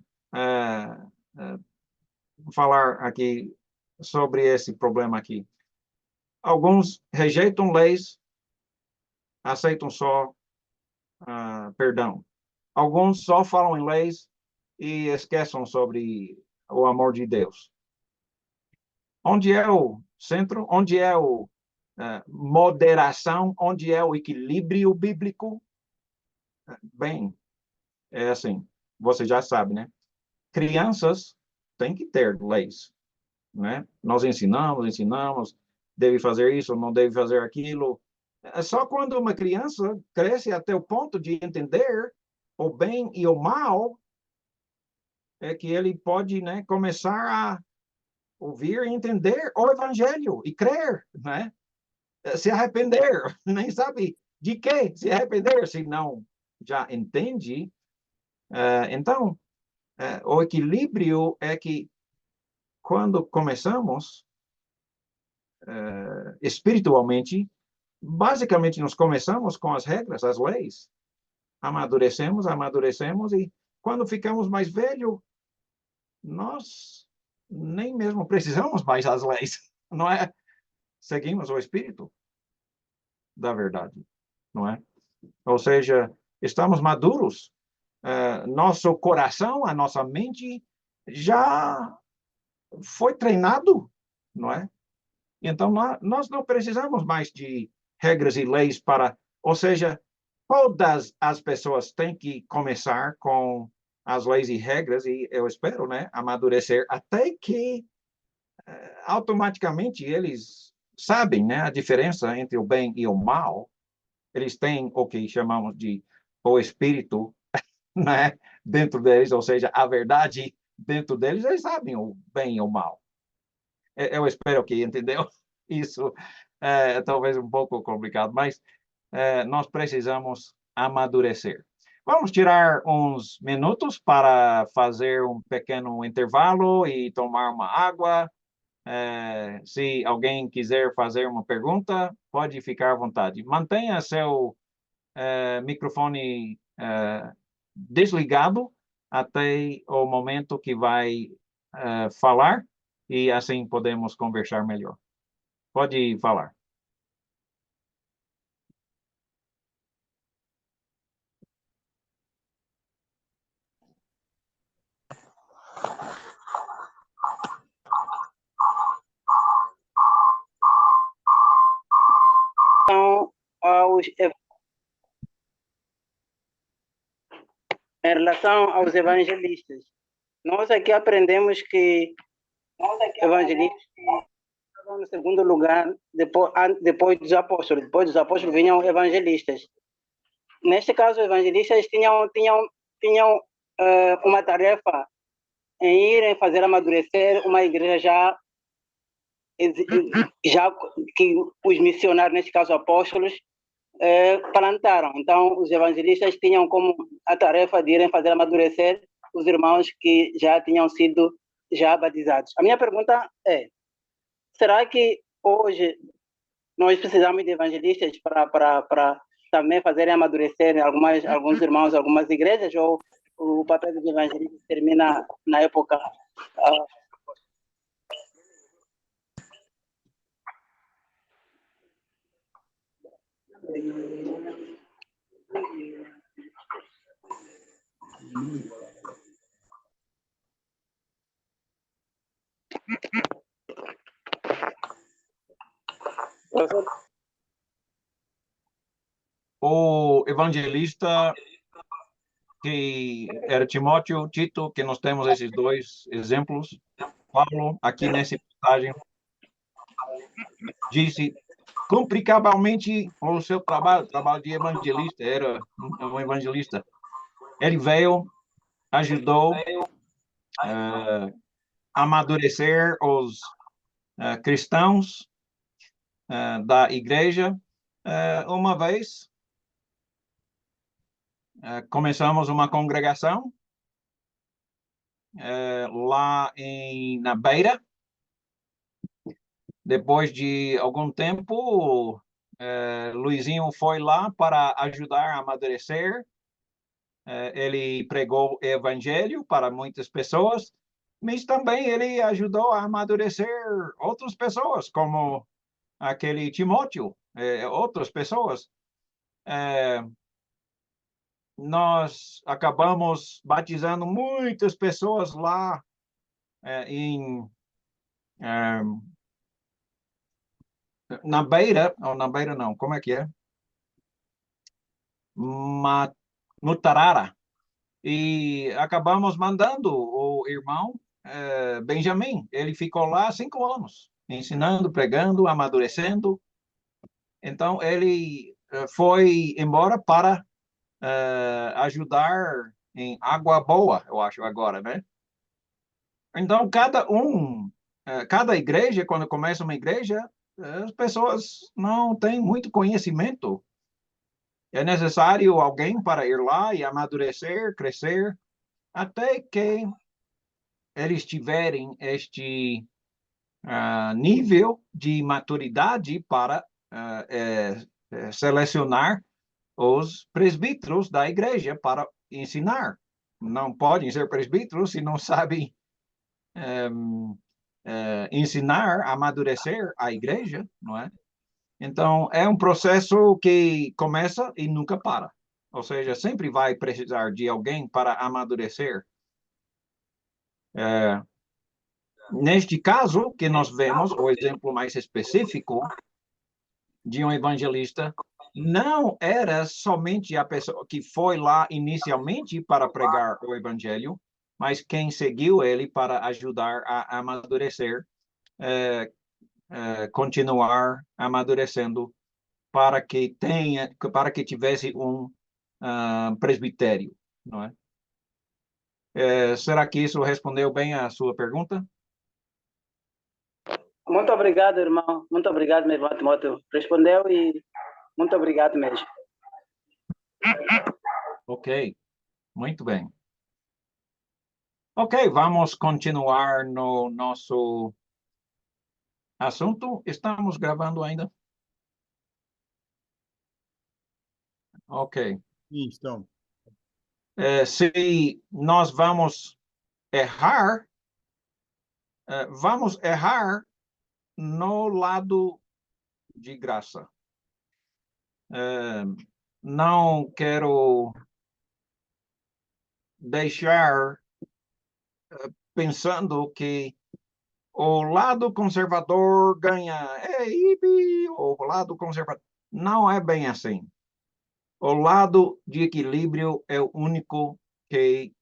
falar aqui sobre esse problema aqui. Alguns rejeitam leis, aceitam só perdão. Alguns só falam em leis e esquecem sobre o amor de Deus. Onde é o centro? Onde é o moderação? Onde é o equilíbrio bíblico? Bem, é assim, você já sabe, né? Crianças têm que ter leis, né? Nós ensinamos, deve fazer isso, não deve fazer aquilo. É só quando uma criança cresce até o ponto de entender o bem e o mal, é que ele pode, né, começar a ouvir e entender o evangelho e crer, né? Se arrepender, nem sabe de que se arrepender, se não já entende. Então, o equilíbrio é que quando começamos espiritualmente, basicamente nós começamos com as regras, as leis, amadurecemos e quando ficamos mais velhos, nós nem mesmo precisamos mais das leis, não é? Seguimos o espírito da verdade, não é? Ou seja, estamos maduros, nosso coração, a nossa mente já foi treinado, não é? Então, nós não precisamos mais de regras e leis para... Ou seja, todas as pessoas têm que começar com as leis e regras, e eu espero, né, amadurecer, até que automaticamente eles sabem, né, a diferença entre o bem e o mal. Eles têm o que chamamos de o espírito, né, dentro deles, ou seja, a verdade dentro deles, eles sabem o bem e o mal. Eu espero que entendeu. Isso talvez um pouco complicado, mas nós precisamos amadurecer. Vamos tirar uns minutos para fazer um pequeno intervalo e tomar uma água. Se alguém quiser fazer uma pergunta, pode ficar à vontade. Mantenha seu microfone desligado até o momento que vai falar e assim podemos conversar melhor. Pode falar. Aos, em relação aos evangelistas, nós aqui aprendemos que evangelistas no segundo lugar, depois dos apóstolos. Depois dos apóstolos vinham evangelistas. Neste caso, evangelistas tinham uma tarefa em irem fazer amadurecer uma igreja já que os missionários, neste caso apóstolos, plantaram. Então, os evangelistas tinham como a tarefa de irem fazer amadurecer os irmãos que já tinham sido batizados. A minha pergunta é: será que hoje nós precisamos de evangelistas para também fazerem amadurecer alguns irmãos, algumas igrejas, ou o papel dos evangelistas termina na época? O evangelista que era Timóteo, Tito, que nós temos esses dois exemplos. Paulo, aqui nessa passagem, disse complicavelmente o seu trabalho de evangelista, era um evangelista. Ele veio, ajudou a amadurecer os cristãos da igreja. Uma vez, começamos uma congregação lá na Beira. Depois de algum tempo, Luizinho foi lá para ajudar a amadurecer. Ele pregou o evangelho para muitas pessoas, mas também ele ajudou a amadurecer outras pessoas, como aquele Timóteo, outras pessoas. Nós acabamos batizando muitas pessoas lá na Beira, ou na Beira não, como é que é? Mutarara. E acabamos mandando o irmão Benjamin. Ele ficou lá 5 anos, ensinando, pregando, amadurecendo. Então, ele foi embora para ajudar em Água Boa, eu acho, agora, né? Então, cada igreja, quando começa uma igreja, as pessoas não têm muito conhecimento. É necessário alguém para ir lá e amadurecer, crescer, até que eles tiverem este nível de maturidade para selecionar os presbíteros da igreja para ensinar. Não podem ser presbíteros se não sabem ensinar, amadurecer a igreja, não é? Então, é um processo que começa e nunca para. Ou seja, sempre vai precisar de alguém para amadurecer. Neste caso, que nós vemos, o exemplo mais específico de um evangelista, não era somente a pessoa que foi lá inicialmente para pregar o evangelho, mas quem seguiu ele para ajudar a amadurecer, continuar amadurecendo para que tivesse um presbitério, não é? Será que isso respondeu bem à sua pergunta? Muito obrigado, irmão. Muito obrigado, meu irmão Timóteo. Respondeu e muito obrigado mesmo. Ok, muito bem. Ok, vamos continuar no nosso assunto. Estamos gravando ainda? Ok. Então. Se nós vamos errar no lado de graça. Não quero deixar pensando que o lado conservador ganha, o lado conservador. Não é bem assim. O lado de equilíbrio é o único que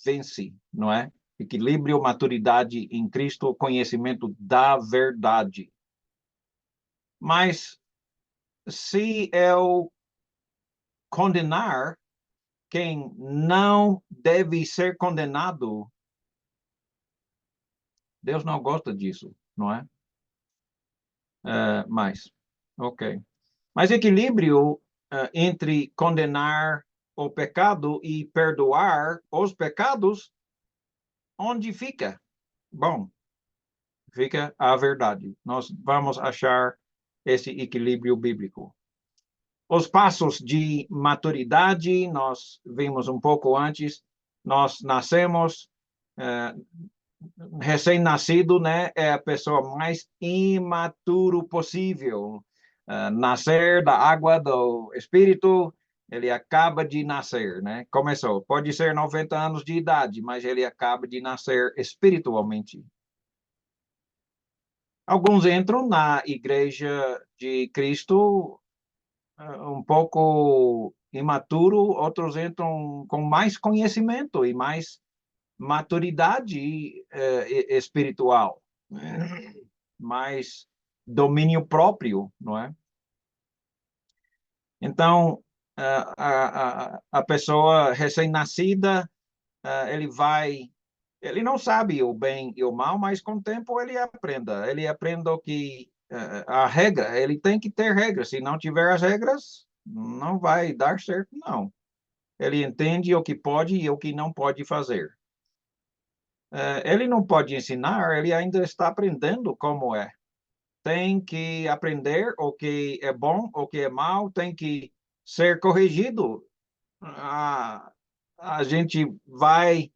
vence, não é? Equilíbrio, maturidade em Cristo, conhecimento da verdade. Mas se eu condenar quem não deve ser condenado, Deus não gosta disso, não é? Ok. Mas equilíbrio entre condenar o pecado e perdoar os pecados, onde fica? Bom, fica a verdade. Nós vamos achar esse equilíbrio bíblico. Os passos de maturidade, nós vimos um pouco antes, nós nascemos, recém-nascido, né, é a pessoa mais imaturo possível. Nascer da água do Espírito, ele acaba de nascer, né? Começou. Pode ser 90 anos de idade, mas ele acaba de nascer espiritualmente. Alguns entram na igreja de Cristo um pouco imaturo, outros entram com mais conhecimento e mais maturidade espiritual, mais domínio próprio, não é? Então, a pessoa recém-nascida, ele não sabe o bem e o mal, mas com o tempo ele aprende o que a regra, ele tem que ter regras, se não tiver as regras, não vai dar certo, não. Ele entende o que pode e o que não pode fazer. Ele não pode ensinar, ele ainda está aprendendo como é. Tem que aprender o que é bom, o que é mal, tem que ser corrigido. A gente vai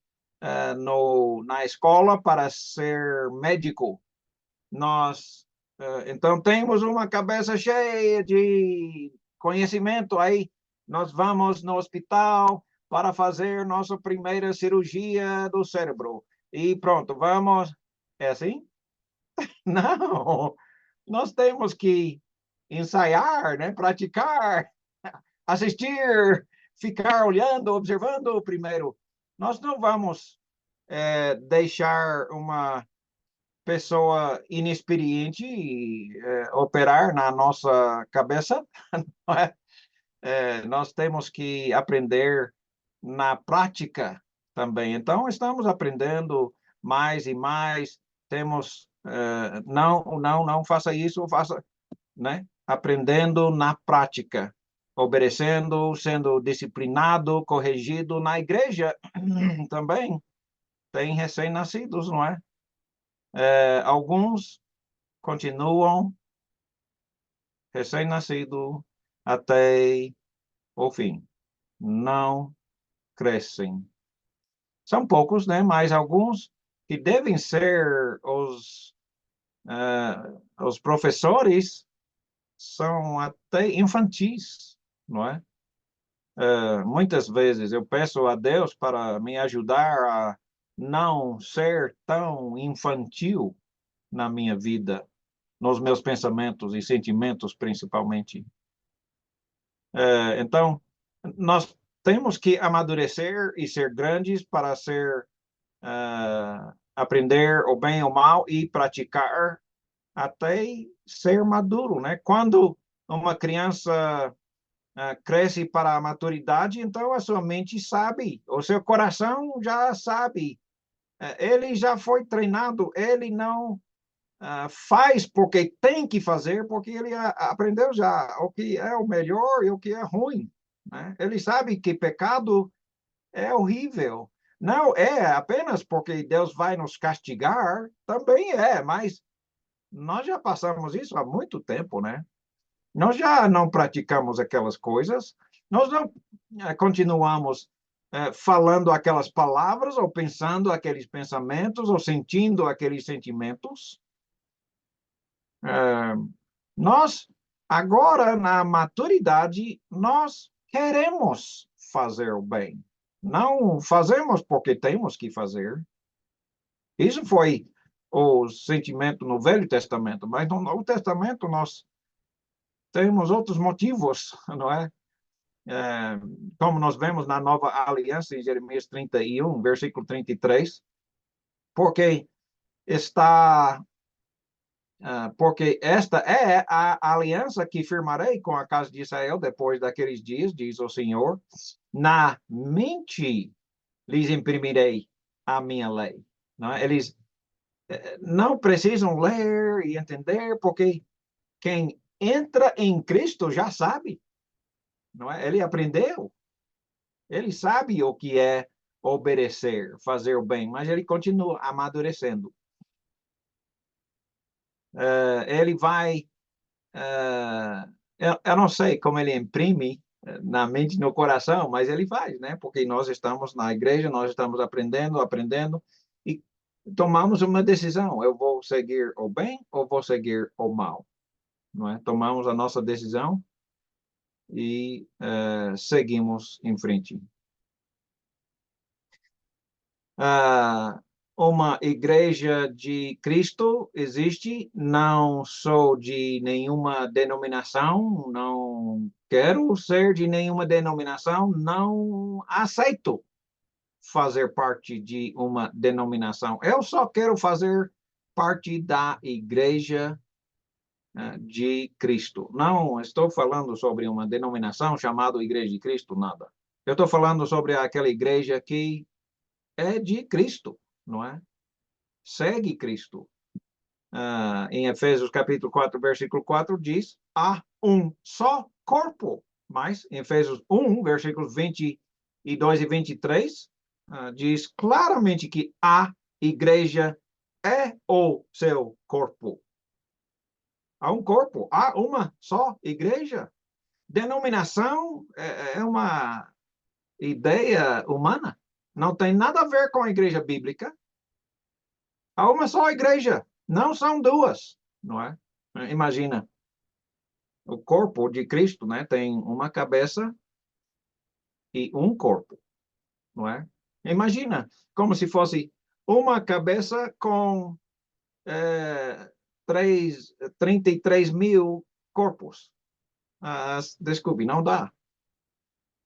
na escola para ser médico. Nós, então, temos uma cabeça cheia de conhecimento aí. Nós vamos no hospital para fazer nossa primeira cirurgia do cérebro. E pronto, vamos. É assim? Não, nós temos que ensaiar, né? Praticar, assistir, ficar olhando, observando primeiro. Nós não vamos deixar uma pessoa inexperiente operar na nossa cabeça. Não é? Nós temos que aprender na prática também. Então, estamos aprendendo mais e mais. Temos, não faça isso, faça, né? Aprendendo na prática, obedecendo, sendo disciplinado, corrigido na igreja também. Tem recém-nascidos, não é? Alguns continuam recém-nascido até o fim. Não crescem. São poucos, né? Mas alguns que devem ser os professores são até infantis, não é? Muitas vezes eu peço a Deus para me ajudar a não ser tão infantil na minha vida, nos meus pensamentos e sentimentos, principalmente. Então, nós temos que amadurecer e ser grandes para aprender o bem e o mal e praticar até ser maduro, né? Quando uma criança cresce para a maturidade, então a sua mente sabe, o seu coração já sabe, ele já foi treinado, ele não faz porque tem que fazer, porque ele aprendeu já o que é o melhor e o que é ruim, né? Ele sabe que pecado é horrível. Não é apenas porque Deus vai nos castigar, também é, mas nós já passamos isso há muito tempo, né? Nós já não praticamos aquelas coisas, nós não continuamos falando aquelas palavras, ou pensando aqueles pensamentos, ou sentindo aqueles sentimentos. Nós, agora, na maturidade, nós queremos fazer o bem. Não fazemos porque temos que fazer. Isso foi o sentimento no Velho Testamento, mas no Novo Testamento nós temos outros motivos, não é? Como nós vemos na Nova Aliança, em Jeremias 31, versículo 33, porque está... porque esta é a aliança que firmarei com a casa de Israel depois daqueles dias, diz o Senhor. Na mente lhes imprimirei a minha lei. Não é? Eles não precisam ler e entender, porque quem entra em Cristo já sabe. Não é? Ele aprendeu. Ele sabe o que é obedecer, fazer o bem, mas ele continua amadurecendo. Ele vai... eu não sei como ele imprime na mente e no coração, mas ele faz, né? Porque nós estamos na igreja, nós estamos aprendendo, e tomamos uma decisão. Eu vou seguir o bem ou vou seguir o mal? Não é? Tomamos a nossa decisão e seguimos em frente. Uma igreja de Cristo existe, não sou de nenhuma denominação, não quero ser de nenhuma denominação, não aceito fazer parte de uma denominação. Eu só quero fazer parte da igreja de Cristo. Não estou falando sobre uma denominação chamada Igreja de Cristo, nada. Eu estou falando sobre aquela igreja que é de Cristo, não é? Segue Cristo. Em Efésios capítulo 4, versículo 4, diz, há um só corpo. Mas em Efésios 1, versículos 22 e 23, diz claramente que a igreja é o seu corpo. Há um corpo, há uma só igreja. Denominação é uma ideia humana. Não tem nada a ver com a igreja bíblica. Há uma só igreja, não são duas, não é? Imagina, o corpo de Cristo, né, tem uma cabeça e um corpo, não é? Imagina, como se fosse uma cabeça com 33 mil corpos. Desculpe, não dá.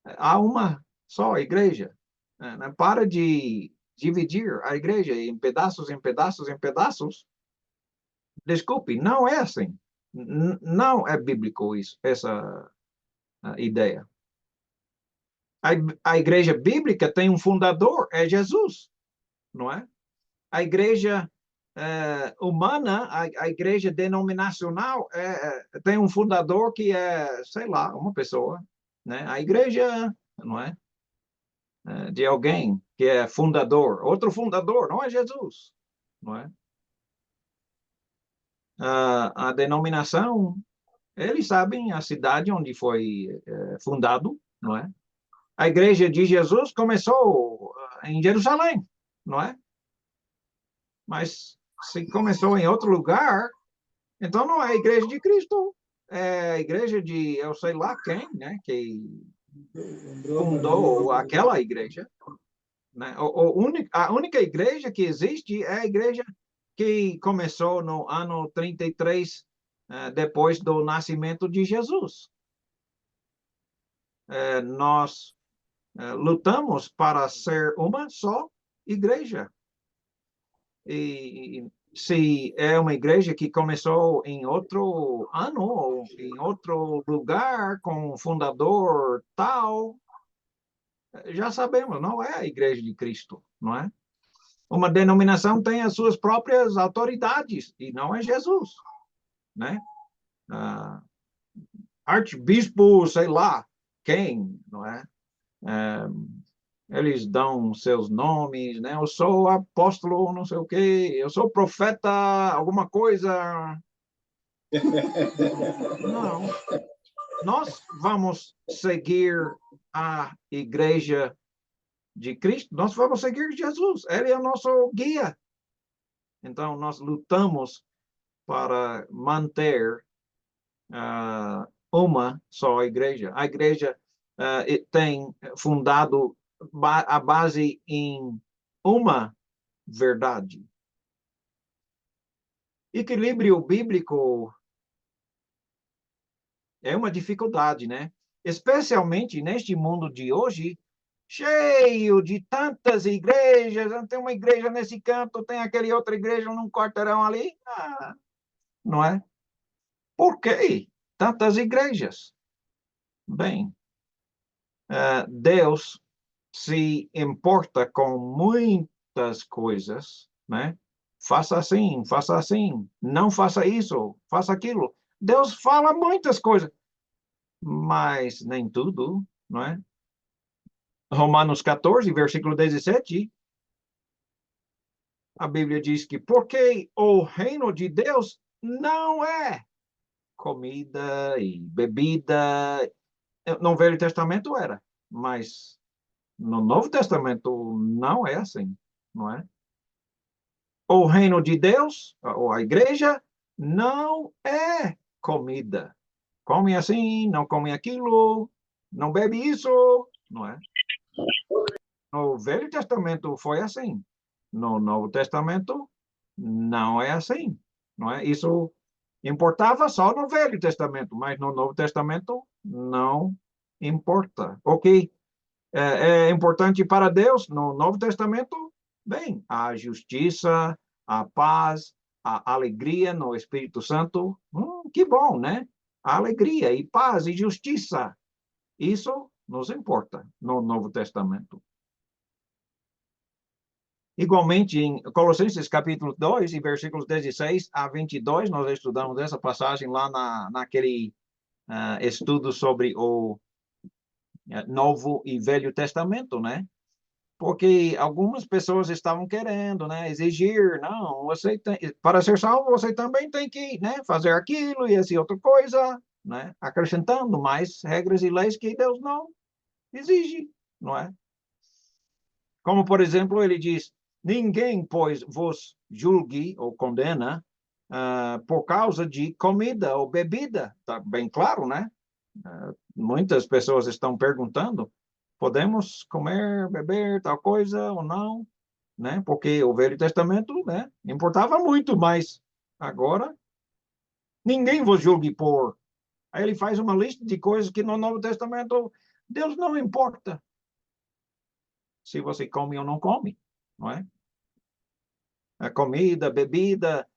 Há uma só igreja. Para de dividir a igreja em pedaços, em pedaços, em pedaços. Desculpe, não é assim. Não é bíblico isso, essa ideia. A igreja bíblica tem um fundador, é Jesus, não é? A igreja humana, a igreja denominacional, tem um fundador que é, sei lá, uma pessoa, né? A igreja, não é? De alguém que é fundador, outro fundador, não é Jesus, não é? A denominação, eles sabem a cidade onde foi fundado, não é? A igreja de Jesus começou em Jerusalém, não é? Mas se começou em outro lugar, então não é a igreja de Cristo, é a igreja de eu sei lá quem, né? Que fundou aquela igreja, né? A única igreja que existe é a igreja que começou no ano 33, depois do nascimento de Jesus. Nós lutamos para ser uma só igreja. E se é uma igreja que começou em outro ano, ou em outro lugar, com um fundador tal, já sabemos, não é a igreja de Cristo, não é? Uma denominação tem as suas próprias autoridades, e não é Jesus, né? Arcebispo, sei lá, quem, não é? Eles dão seus nomes, né? Eu sou apóstolo, não sei o quê, eu sou profeta, alguma coisa. Não. Nós vamos seguir a igreja de Cristo, nós vamos seguir Jesus, ele é o nosso guia. Então, nós lutamos para manter uma só igreja. A igreja tem fundado a base em uma verdade. Equilíbrio bíblico é uma dificuldade, né? Especialmente neste mundo de hoje, cheio de tantas igrejas, tem uma igreja nesse canto, tem aquele outra igreja num quarteirão ali. Não é? Por quê tantas igrejas? Bem, Deus se importa com muitas coisas, né? Faça assim, não faça isso, faça aquilo. Deus fala muitas coisas, mas nem tudo, não é? Romanos 14, versículo 17, a Bíblia diz que porque o reino de Deus não é comida e bebida. No Velho Testamento era, mas no Novo Testamento não é assim, não é? O reino de Deus, ou a igreja, não é comida. Come assim, não come aquilo, não bebe isso, não é? No Velho Testamento foi assim. No Novo Testamento não é assim, não é? Isso importava só no Velho Testamento, mas no Novo Testamento não importa. Ok, é importante para Deus no Novo Testamento? Bem, a justiça, a paz, a alegria no Espírito Santo, que bom, né? A alegria e paz e justiça, isso nos importa no Novo Testamento. Igualmente, em Colossenses capítulo 2, em versículos 16 a 22, nós estudamos essa passagem lá naquele estudo sobre o Novo e Velho Testamento, né? Porque algumas pessoas estavam querendo, né, exigir, não, você tem, para ser salvo, você também tem que, né, fazer aquilo e essa outra coisa, né, acrescentando mais regras e leis que Deus não exige, não é? Como, por exemplo, ele diz, ninguém, pois, vos julgue ou condena por causa de comida ou bebida. Está bem claro, né? Muitas pessoas estão perguntando, podemos comer, beber tal coisa ou não? Né? Porque o Velho Testamento, né, importava muito, mas agora ninguém vos julgue por. Aí ele faz uma lista de coisas que no Novo Testamento Deus não importa se você come ou não come, não é? A comida, bebida,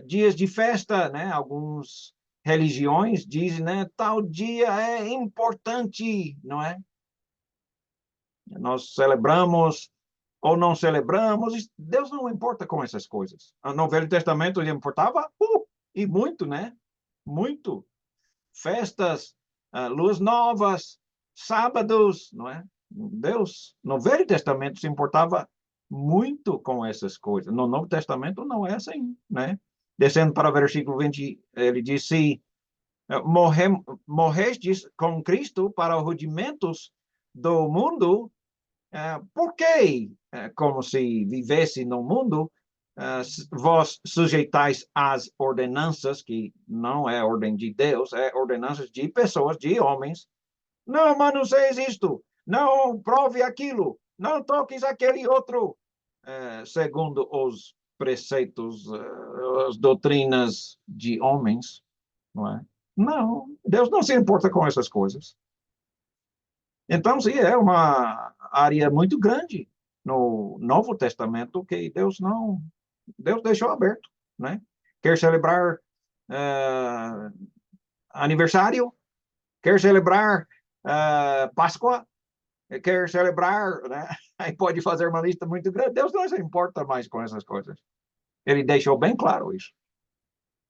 dias de festa, né? Alguns religiões dizem, né, tal dia é importante, não é? Nós celebramos ou não celebramos, Deus não importa com essas coisas. No Velho Testamento ele importava, e muito, né? Muito. Festas, luas novas, sábados, não é? Deus, no Velho Testamento se importava muito com essas coisas. No Novo Testamento não é assim, né? Descendo para o versículo 20, ele diz, se morrestes com Cristo para os rudimentos do mundo, por que, como se vivesse no mundo, vós sujeitais às ordenanças, que não é ordem de Deus, é ordenanças de pessoas, de homens. Não manuseis isto, não prove aquilo, não toques aquele outro, segundo os preceitos, as doutrinas de homens, não é? Não, Deus não se importa com essas coisas. Então, sim, é uma área muito grande no Novo Testamento que Deus deixou aberto, né? Quer celebrar aniversário, quer celebrar Páscoa, quer celebrar, né? Aí pode fazer uma lista muito grande. Deus não se importa mais com essas coisas. Ele deixou bem claro isso,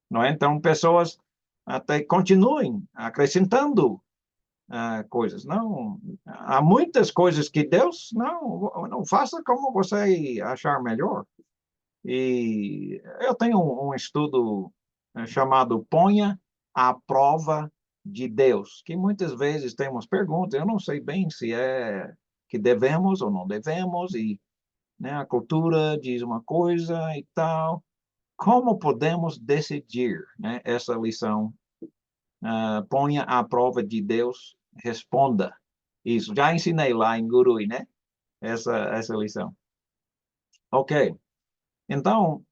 não é? Então, pessoas até continuem acrescentando coisas. Não, há muitas coisas que Deus não faça como você achar melhor. E eu tenho um estudo chamado Ponha à Prova de Deus, que muitas vezes temos perguntas, eu não sei bem se é que devemos ou não devemos, e né, a cultura diz uma coisa e tal. Como podemos decidir, né, essa lição? Ponha à prova de Deus, responda. Isso, já ensinei lá em Gurui, né? Essa lição. Ok. Então,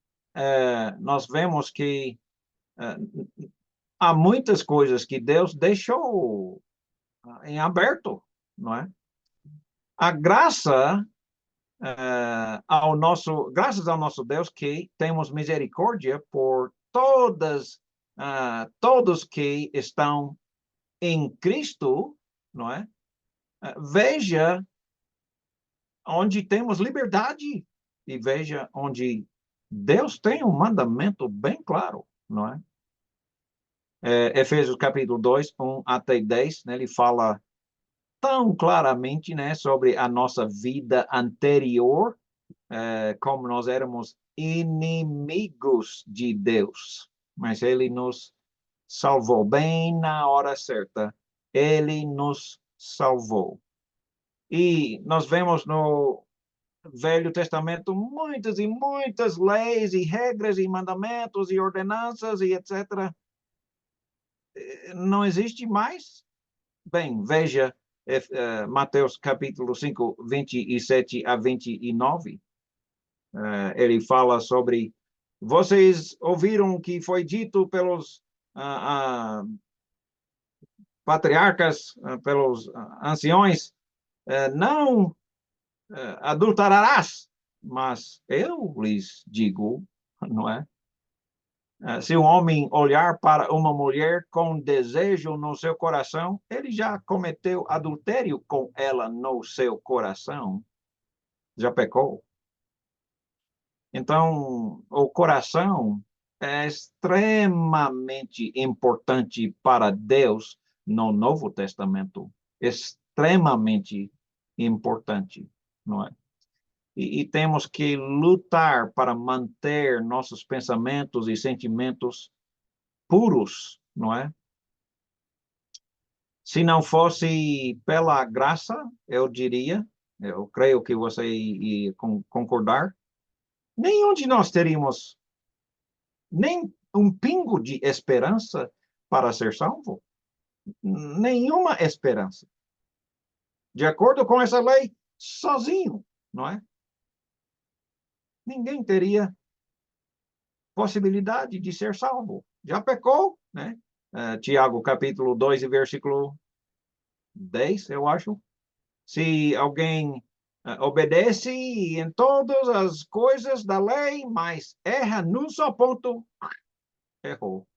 nós vemos que há muitas coisas que Deus deixou em aberto, não é? A graça graças ao nosso Deus que temos misericórdia por todos que estão em Cristo, não é? Veja onde temos liberdade e veja onde Deus tem um mandamento bem claro, não é? Efésios capítulo 2, 1 até 10, né, ele fala tão claramente, né, sobre a nossa vida anterior, como nós éramos inimigos de Deus, mas ele nos salvou bem na hora certa. Ele nos salvou. E nós vemos no Velho Testamento muitas e muitas leis e regras e mandamentos e ordenanças e etc. Não existe mais. Bem, veja Mateus capítulo 5, 27 a 29. Ele fala sobre, vocês ouviram o que foi dito pelos patriarcas, pelos anciões, não adulterarás, mas eu lhes digo, não é? Se um homem olhar para uma mulher com desejo no seu coração, ele já cometeu adultério com ela no seu coração, já pecou. Então, o coração é extremamente importante para Deus no Novo Testamento, extremamente importante, não é? E temos que lutar para manter nossos pensamentos e sentimentos puros, não é? Se não fosse pela graça, eu diria, eu creio que você ia concordar, nenhum de nós teríamos nem um pingo de esperança para ser salvo. Nenhuma esperança. De acordo com essa lei, sozinho, não é? Ninguém teria possibilidade de ser salvo. Já pecou, né? Tiago, capítulo 2, versículo 10, eu acho. Se alguém obedece em todas as coisas da lei, mas erra num só ponto, errou,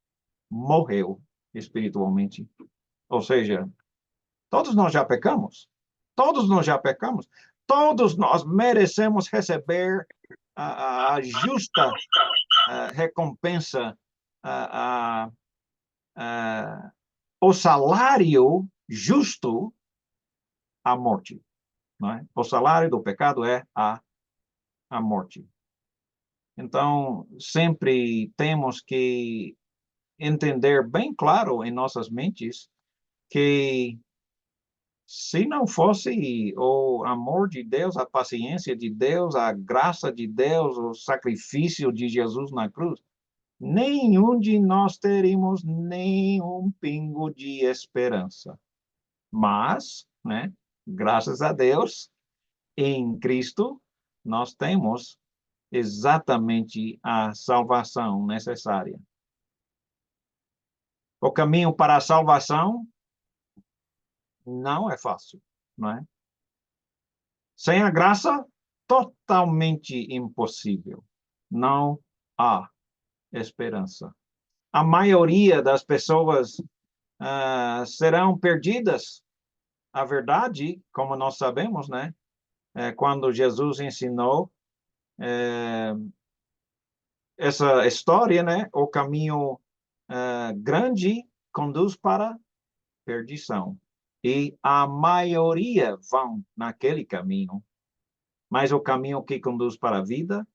morreu espiritualmente. Ou seja, todos nós já pecamos. Todos nós já pecamos. Todos nós merecemos receber a justa recompensa, o salário justo, a morte. Não é? O salário do pecado é a morte. Então, sempre temos que entender bem claro em nossas mentes que se não fosse o amor de Deus, a paciência de Deus, a graça de Deus, o sacrifício de Jesus na cruz, nenhum de nós teríamos nenhum pingo de esperança. Mas, né, graças a Deus, em Cristo, nós temos exatamente a salvação necessária. O caminho para a salvação não é fácil, não é? Sem a graça, totalmente impossível. Não há esperança. A maioria das pessoas serão perdidas. A verdade, como nós sabemos, né? Quando Jesus ensinou essa história, né? O caminho grande conduz para perdição. E a maioria vão naquele caminho. Mas o caminho que conduz para a vida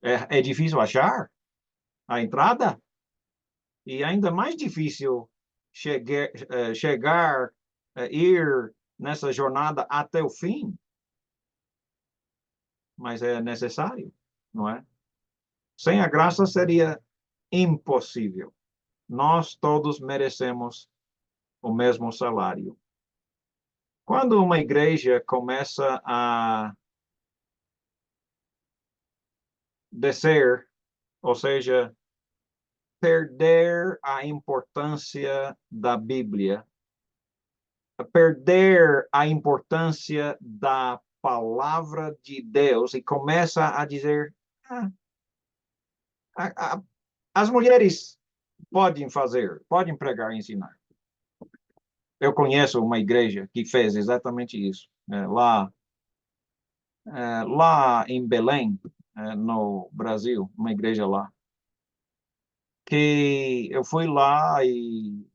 é difícil achar a entrada e ainda mais difícil ir nessa jornada até o fim. Mas é necessário, não é? Sem a graça seria impossível. Nós todos merecemos o mesmo salário. Quando uma igreja começa a descer, ou seja, perder a importância da Bíblia, perder a importância da palavra de Deus e começa a dizer, ah, as mulheres podem fazer, podem pregar e ensinar. Eu conheço uma igreja que fez exatamente isso, lá em Belém, no Brasil, uma igreja lá, que eu fui lá e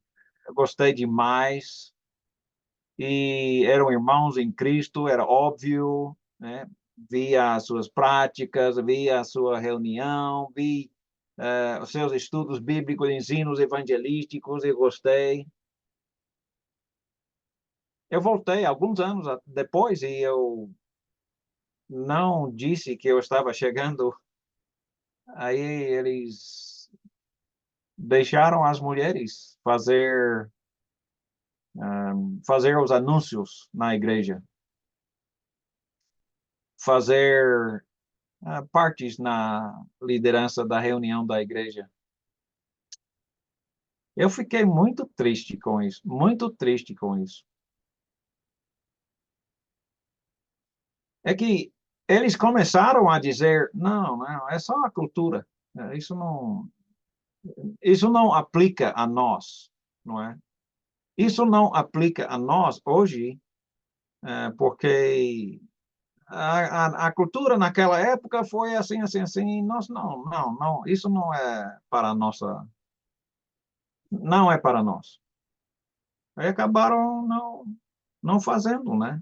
eu gostei demais, e eram irmãos em Cristo, era óbvio, né? Via as suas práticas, via a sua reunião, vi os seus estudos bíblicos, ensinos evangelísticos, e gostei. Eu voltei alguns anos depois e eu não disse que eu estava chegando. Aí eles deixaram as mulheres fazer os anúncios na igreja, fazer partes na liderança da reunião da igreja. Eu fiquei muito triste com isso, muito triste com isso. É que eles começaram a dizer, não, não, é só a cultura. Isso não aplica a nós, não é? Isso não aplica a nós hoje, porque a cultura naquela época foi assim, assim, assim. Nós não, não, não. Isso não é para a nossa, não é para nós. Aí acabaram não fazendo, né?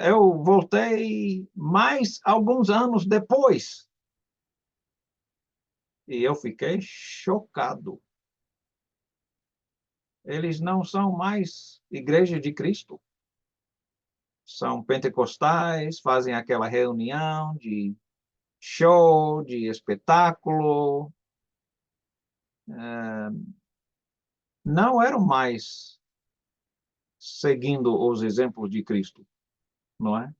Eu voltei mais alguns anos depois e eu fiquei chocado. Eles não são mais Igreja de Cristo. São pentecostais, fazem aquela reunião de show, de espetáculo. Não eram mais seguindo os exemplos de Cristo, não é?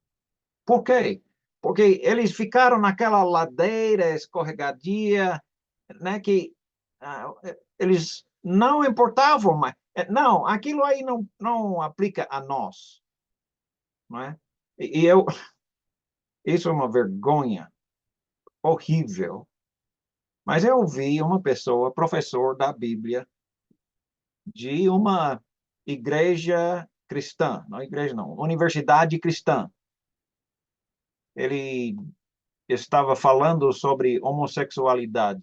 Por quê? Porque eles ficaram naquela ladeira escorregadia, né, que eles não importavam mais. Não, aquilo aí não aplica a nós, não é? Isso é uma vergonha horrível. Mas eu vi uma pessoa, professor da Bíblia, de uma igreja cristã, não igreja não, universidade cristã. Ele estava falando sobre homossexualidade.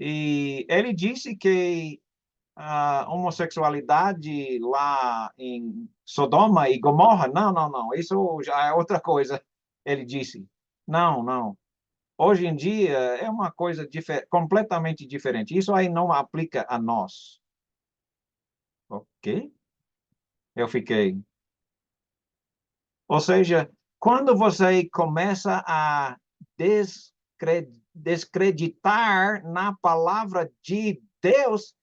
E ele disse que a homossexualidade lá em Sodoma e Gomorra, não, não, não, isso já é outra coisa. Ele disse, não, não. Hoje em dia é uma coisa completamente diferente. Isso aí não aplica a nós. Ok? Eu fiquei. Ou seja, quando você começa a descreditar na palavra de Deus,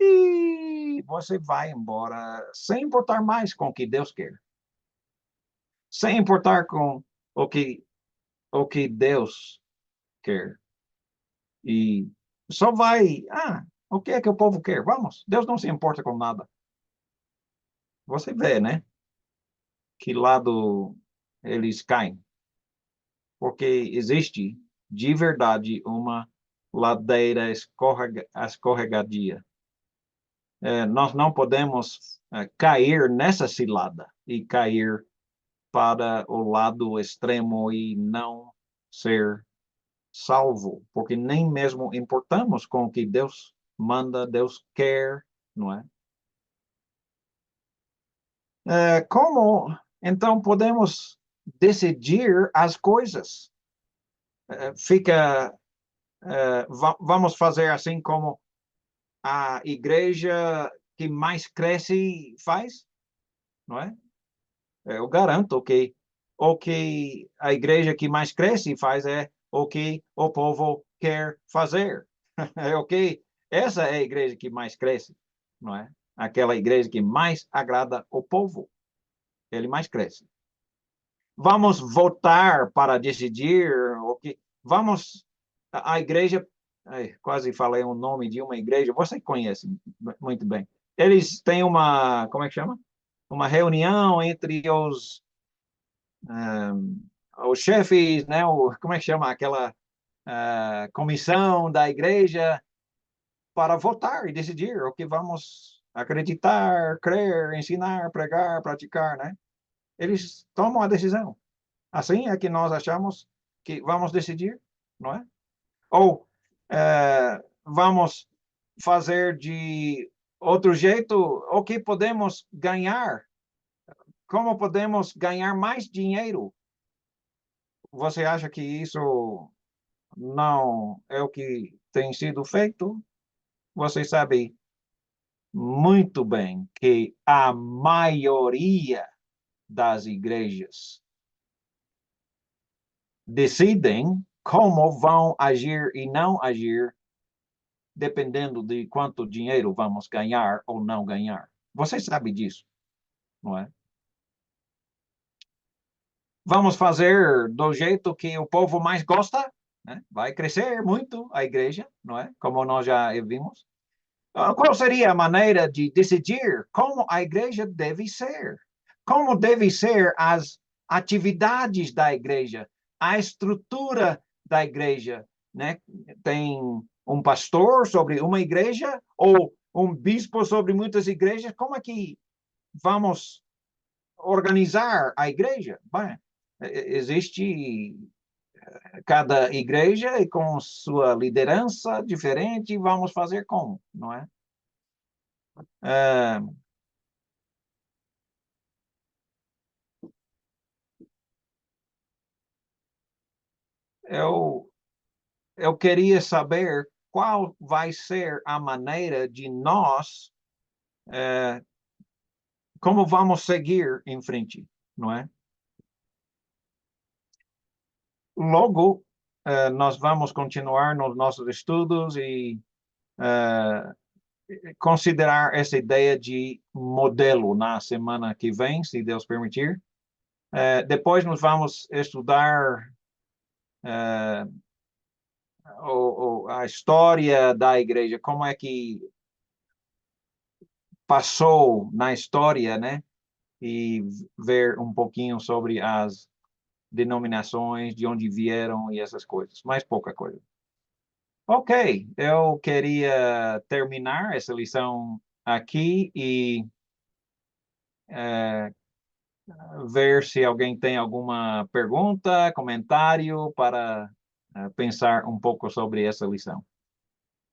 e você vai embora sem importar mais com o que Deus quer. Sem importar com o que Deus quer. E só vai, o que é que o povo quer? Vamos, Deus não se importa com nada. Você vê, né? Que lado eles caem. Porque existe, de verdade, uma ladeira escorregadia. Nós não podemos cair nessa cilada e cair para o lado extremo e não ser salvo, porque nem mesmo importamos com o que Deus manda, Deus quer, não é? Como, então, podemos decidir as coisas? Vamos fazer assim como a igreja que mais cresce faz, não é? Eu garanto que o que a igreja que mais cresce faz é o que o povo quer fazer. É o que essa é a igreja que mais cresce, não é? Aquela igreja que mais agrada o povo, ele mais cresce. Vamos votar para decidir o que vamos a igreja Ai, quase falei o nome de uma igreja, você conhece muito bem. Eles têm uma, como é que chama? Uma reunião entre os chefes, né? Como é que chama? Aquela comissão da igreja para votar e decidir o que vamos acreditar, crer, ensinar, pregar, praticar, né? Eles tomam a decisão. Assim é que nós achamos que vamos decidir, não é? Ou vamos fazer de outro jeito, o que podemos ganhar? Como podemos ganhar mais dinheiro? Você acha que isso não é o que tem sido feito? Você sabe muito bem que a maioria das igrejas decidem como vão agir e não agir, dependendo de quanto dinheiro vamos ganhar ou não ganhar. Você sabe disso, não é? Vamos fazer do jeito que o povo mais gosta, né? Vai crescer muito a igreja, não é? Como nós já vimos. Qual seria a maneira de decidir como a igreja deve ser? Como devem ser as atividades da igreja, a estrutura da igreja, né? Tem um pastor sobre uma igreja ou um bispo sobre muitas igrejas? Como é que vamos organizar a igreja? Bem, existe cada igreja e com sua liderança diferente, vamos fazer como, não é? Ah, eu, eu queria saber qual vai ser a maneira de nós, como vamos seguir em frente, não é? Logo, nós vamos continuar nos nossos estudos e considerar essa ideia de modelo na semana que vem, se Deus permitir. Depois nós vamos estudar a história da igreja, como é que passou na história, né? E ver um pouquinho sobre as denominações, de onde vieram e essas coisas, mas pouca coisa. Ok, eu queria terminar essa lição aqui e é, ver se alguém tem alguma pergunta, comentário para pensar um pouco sobre essa lição.